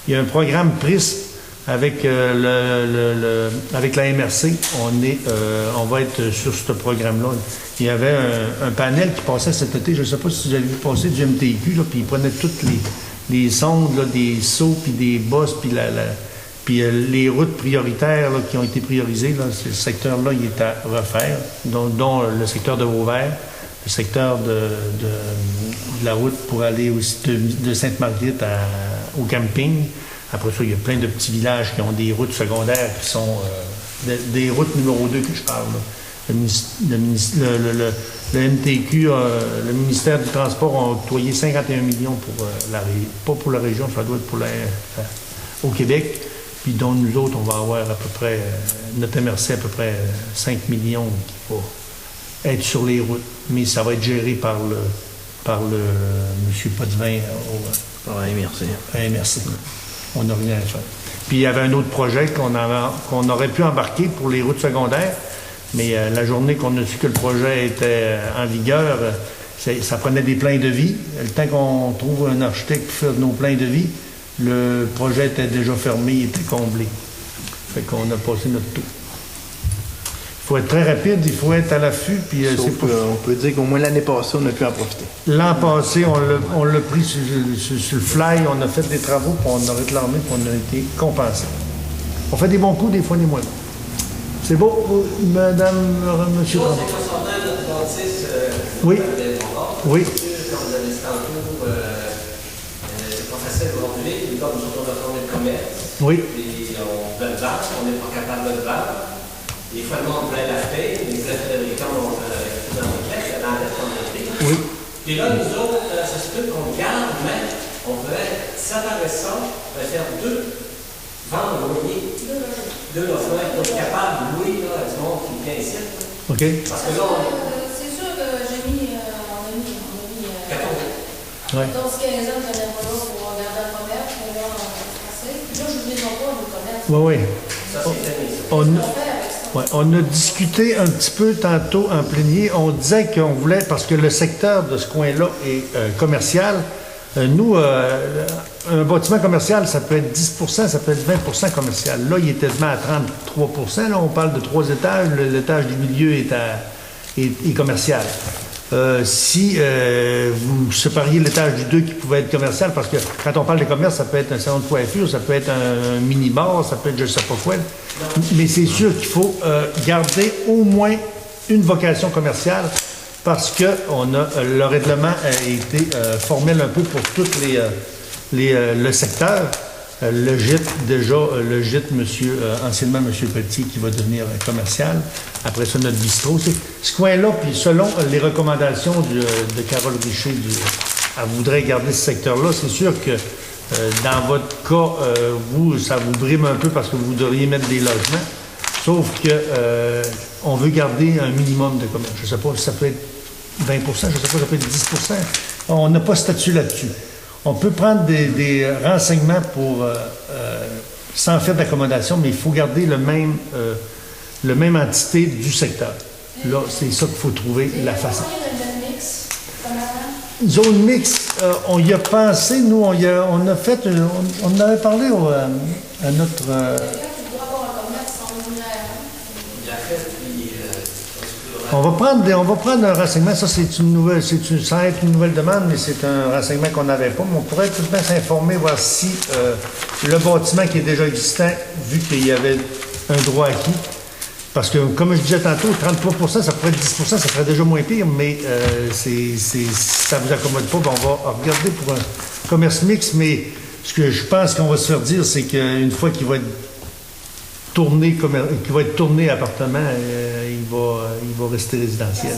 il y a un programme PRISM avec, avec la MRC. On va être sur ce programme-là. Il y avait un panel qui passait cet été. Je ne sais pas si vous avez vu passer du MTQ, là, puis ils prenaient toutes les sondes, là, des seaux, puis des bosses, puis Puis les routes prioritaires là, qui ont été priorisées, là, ce secteur-là, il est à refaire, dont le secteur de Vauvert, le secteur de la route pour aller aussi de Sainte-Marguerite au camping. Après ça, il y a plein de petits villages qui ont des routes secondaires qui sont des routes numéro 2 que je parle. Là. Le MTQ, le ministère du Transport a octroyé 51 millions pour pas pour la région, ça doit être au Québec. Puis dont nous autres, on va avoir à peu près, notre MRC à peu près 5 millions qui va être sur les routes. Mais ça va être géré par le M. Potvin merci. MRC. On n'a rien à faire. Puis il y avait un autre projet qu'on aurait pu embarquer pour les routes secondaires, mais la journée qu'on a su que le projet était en vigueur, ça prenait des plans de vie. Le temps qu'on trouve un architecte qui fait nos plans de vie, le projet était déjà fermé, il était comblé. Fait qu'on a passé notre tour. Il faut être très rapide, il faut être à l'affût. Puis on peut dire qu'au moins l'année passée, on a pu en profiter. L'an passé, on l'a pris sur le fly, on a fait des travaux, puis on a réclamé, puis on a été compensé. On fait des bons coups, des fois des moins bons. C'est beau, madame, monsieur. Chose est concernant notre bâtisse. Oui. Oui. Comme vous avez dit tantôt, c'est pas facile aujourd'hui. Comme nous autres, on a formé le commerce. Oui. Puis on veut le vendre, on n'est pas capable de le vendre. Des fois, le monde voulait l'acheter, les fabricants ont fait dans les caisses, dans la lettre, on l'a pris. Oui. Puis là, nous autres, ça se peut qu'on garde, mais on pourrait séparer ça, on va faire deux ventes loyer, deux logements, pour être capable de louer là, du monde qui vient ici. OK. Parce que là, C'est sûr que on a mis 14-15 ans de pas là pour regarder le commerce, mais là, on a passé. Puis là, je ne voulais pas le commerce. Oui, oui. ça, c'est fini. On a discuté un petit peu tantôt en plénier. On disait qu'on voulait, parce que le secteur de ce coin-là est commercial, nous, un bâtiment commercial, ça peut être 10 ça peut être 20 commercial. Là, il est tellement à 33 là, on parle de 3 étages. L'étage du milieu est commercial. Si vous sépariez l'étage du 2 qui pouvait être commercial, parce que quand on parle de commerce, ça peut être un salon de coiffure, ça peut être un mini-bar, ça peut être je ne sais pas quoi. Mais c'est sûr qu'il faut garder au moins une vocation commerciale parce que le règlement a été formel un peu pour tout le secteur. Le gîte, anciennement M. Petit, qui va devenir commercial. Après ça, notre bistrot. Ce coin-là, puis selon les recommandations de Carole Richer, elle voudrait garder ce secteur-là. C'est sûr que dans votre cas, ça vous brime un peu parce que vous devriez mettre des logements. Sauf que on veut garder un minimum de commerce. Je ne sais pas si ça peut être 20 je ne sais pas si ça peut être 10 On n'a pas statut là-dessus. On peut prendre des renseignements sans faire d'accommodation, mais il faut garder le même entité du secteur. Là, c'est ça qu'il faut trouver la façon. Zone mix, on y a pensé, nous, on a fait, on avait parlé à notre... On va prendre un renseignement. Ça, ça va être une nouvelle demande, mais c'est un renseignement qu'on n'avait pas. Mais on pourrait tout de même s'informer, voir si le bâtiment qui est déjà existant, vu qu'il y avait un droit acquis, parce que, comme je disais tantôt, 33 ça pourrait être 10 ça serait déjà moins pire, mais ça ne vous accommode pas. On va regarder pour un commerce mixte, mais ce que je pense qu'on va se faire dire, c'est qu'une fois qu'il va être tourné appartement, il va rester résidentiel.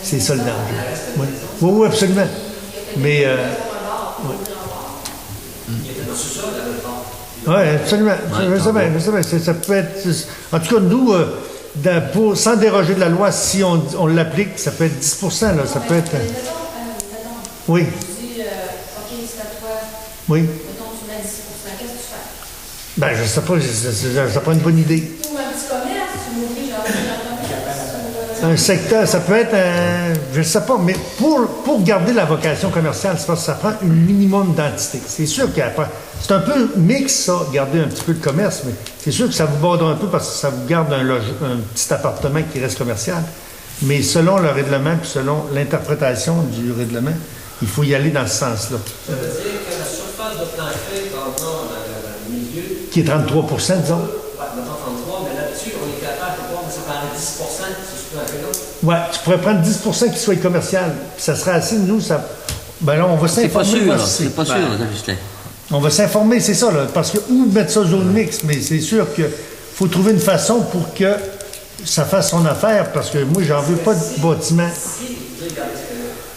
C'est ça le danger. Oui, absolument. Mais oui, absolument. Je sais bien. Ça peut être. En tout cas, nous, sans déroger de la loi, si on l'applique, ça peut être 10 là. Ça peut être. Oui. Oui. Ben, je sais pas, ça prend une bonne idée. Un secteur, ça peut être je sais pas, mais pour garder la vocation commerciale, c'est parce que ça prend un minimum d'entité. C'est sûr qu'après, c'est un peu mix, ça, garder un petit peu de commerce, mais c'est sûr que ça vous borde un peu parce que ça vous garde un petit appartement qui reste commercial. Mais selon le règlement, puis selon l'interprétation du règlement, il faut y aller dans ce sens-là. Ça veut dire que la surface de plancher, pendant milieu. Qui est 33 disons. Ouais, mettons 33, mais là-dessus, on est capable de voir, mais ça paraît 10 si je peux un là. Ouais, tu pourrais prendre 10 qui soit commercial. Puis ça serait assez, nous, ça. Ben là, on va C'est pas s'informer. sûr, là. C'est pas sûr, là, Justin. On va s'informer, c'est ça, là. Parce que, ou mettre ça zone mixte, mais c'est sûr qu'il faut trouver une façon pour que ça fasse son affaire, parce que moi, j'en veux pas de bâtiment. Si,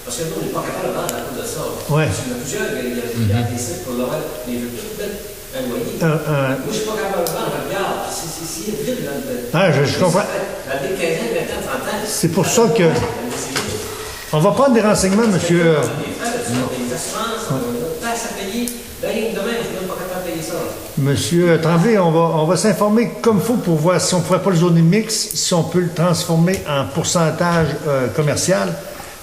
parce que nous, on n'est pas capable de vendre à cause de ça. Ouais. Parce qu'il y en a plusieurs, il y a des sites pour leur les veut tout mettre un loyer. Moi, je suis pas capable de vendre, regarde, c'est vide, là. Je comprends. La vie de 15 ans, 20 ans, 30 ans. C'est pour ça que. On va prendre des renseignements, monsieur. Des assurances, on a taxes à payer. Là, demain, je ne suis même pas capable de payer ça. Monsieur Tremblay, on va s'informer comme il faut pour voir si on ne pourrait pas le zoner mix, si on peut le transformer en pourcentage commercial.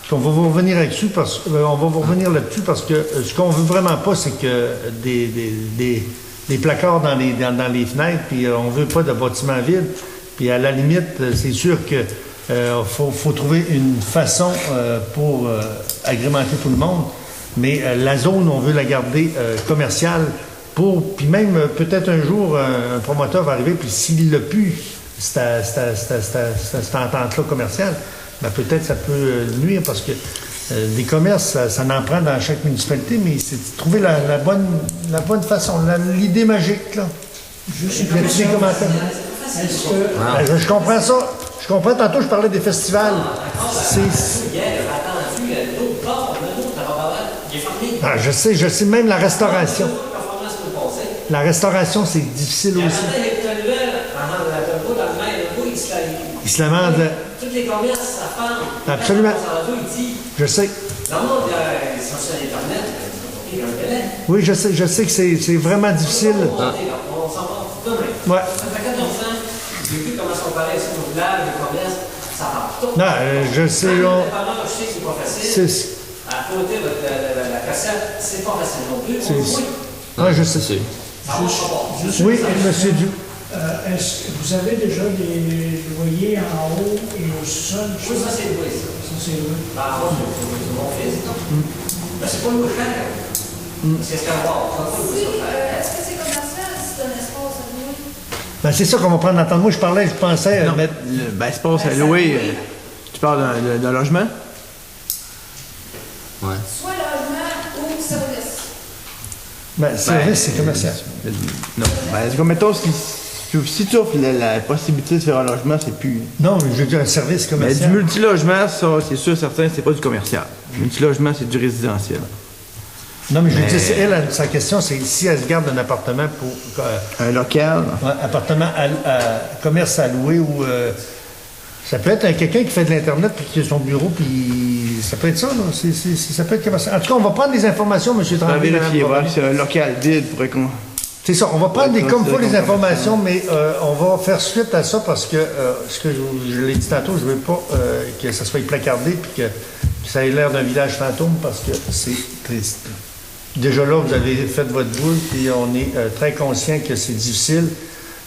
Puis on va vous revenir là-dessus parce que ce qu'on veut vraiment pas, c'est que des placards dans les fenêtres, puis on veut pas de bâtiments vides. Puis à la limite, c'est sûr que faut trouver une façon pour agrémenter tout le monde. Mais la zone, on veut la garder commerciale puis même peut-être un jour, un promoteur va arriver, puis s'il l'a pu, cette entente-là commerciale, ben peut-être ça peut nuire parce que des commerces, ça en prend dans chaque municipalité, mais c'est de trouver la bonne façon, l'idée magique, là. Juste une question. Est-ce que... Je comprends ça. Je comprends. Tantôt, je parlais des festivals. Je sais, même la restauration. La restauration, c'est difficile aussi. Il se lamente. Tous les commerces, ça ferme. Absolument. Je sais. Dans le monde, ils sont sur Internet, ils ont un délai. Oui, je sais que c'est vraiment difficile. On s'en va demain. Ouais. Ça fait 14 ans, j'ai vu comment sont parés sur nos villages, les commerces, ça part tout. Non, je sais. Je sais que c'est pas facile. À côté de la cassette, c'est pas facile non plus. Oui, je sais. Oui, monsieur Duc. Est-ce que vous avez déjà des loyers en haut et au sol? Oui, ça c'est loué, ça. Ça c'est loué. Moi, c'est mon fils. Mais c'est pas loué cher. C'est ce qu'on va. Est-ce que c'est commercial? C'est un espace à louer? Ben, c'est ça qu'on va prendre en temps. Moi, je pensais mettre... espace à louer, tu parles d'un logement? Ouais. Soit logement ou service. Ben, service, c'est commercial. Non. Ben, c'est comme, mettons, si tu offres la possibilité de faire un logement, c'est plus... Non, mais je veux dire un service Mais commercial. du multilogement, ça, c'est sûr, certain, c'est pas du commercial. Du multilogement, c'est du résidentiel. Non, mais je veux dire, sa question, c'est si elle se garde un appartement pour... un local. Appartement commerce à louer ou... ça peut être quelqu'un qui fait de l'Internet puis qui a son bureau, puis ça peut être ça, là. Ça peut être commercial. En tout cas, on va prendre des informations, M. On va Tremblay. vérifier, voir si c'est un local vide pour qu'on... C'est ça, on va prendre comme il faut les informations, mais on va faire suite à ça parce que, ce que je l'ai dit tantôt, je ne veux pas que ça soit placardé puis que ça ait l'air d'un village fantôme parce que c'est triste. Déjà là, vous avez fait votre boule, puis on est très conscient que c'est difficile.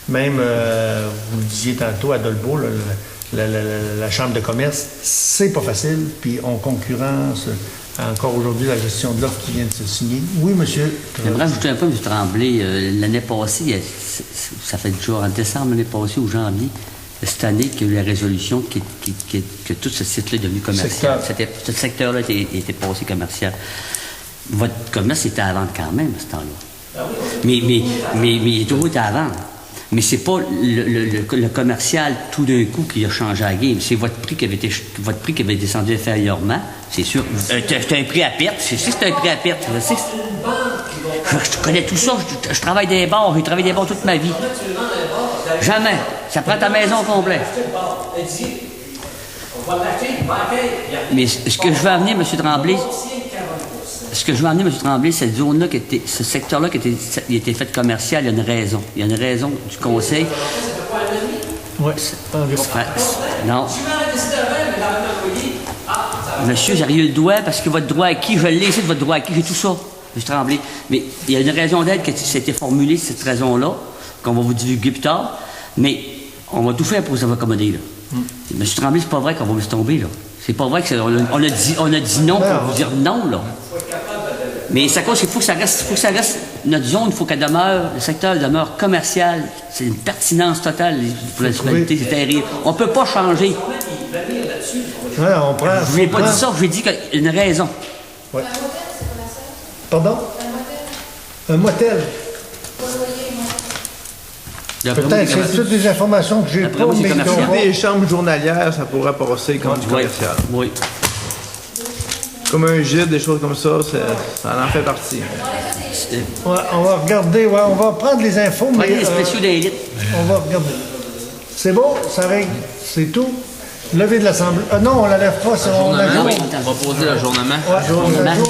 Même, vous le disiez tantôt à Dolbeau, là, la chambre de commerce, c'est pas facile, puis on concurrence encore aujourd'hui la gestion de l'offre qui vient de se signer. Oui, monsieur. J'aimerais ajouter un peu, M. Tremblay. L'année passée, ça fait déjà en décembre l'année passée ou janvier, cette année qu'il y a eu la résolution que tout ce site-là est devenu commercial. Ce secteur-là était passé commercial. Votre commerce était à vendre quand même à ce temps-là. Mais il est toujours à vendre. Mais c'est pas le commercial tout d'un coup qui a changé la game. C'est votre prix qui avait descendu inférieurement. C'est sûr. C'est un prix à perte. C'est un prix à perte. Je connais tout ça. Je travaille des bars. J'ai travaillé des bars toute ma vie. Jamais. Ça prend ta maison au complet. Mais ce que je veux amener, M. Tremblay, cette zone-là, ce secteur-là qui était fait commercial, il y a une raison. Il y a une raison du conseil. Oui, non. Monsieur, j'ai eu le droit parce que votre droit acquis, je l'ai ici de votre droit acquis, j'ai tout ça. M. Tremblay. Mais il y a une raison d'être qui s'était formulée, cette raison-là, qu'on va vous divulguer plus tard. Mais on va tout faire pour vous accommoder, là. M. Tremblay, c'est pas vrai qu'on va me tomber, là. C'est pas vrai qu'on a dit non pour vous dire non, là. Mais ça cause qu'il faut que ça reste, notre zone, il faut qu'elle demeure, le secteur demeure commercial. C'est une pertinence totale pour la municipalité, c'est terrible. On ne peut pas changer. Ouais, on prend. Je lui ai pas dit ça, je lui ai dit qu'il y a une raison. Ouais. Un motel, c'est pas la salle? Pardon? Un motel? Un motel. Pour loyer, moi. Peut-être, c'est toutes des informations que j'ai pas, mais qu'on va... Des chambres journalières, ça pourrait passer comme du commercial. Oui. Comme un gîte, des choses comme ça, ça en fait partie. Ouais, on va regarder, ouais, on va prendre les infos, mais... Prenez les spéciaux d'élite. On va regarder. C'est bon, ça règle, c'est tout. Levé de l'Assemblée. Non, on la lève pas, c'est on la joue. On va poser l'ajournement. On la joue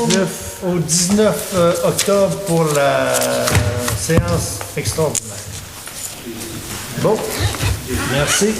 au 19 octobre pour la séance extraordinaire. Bon, merci.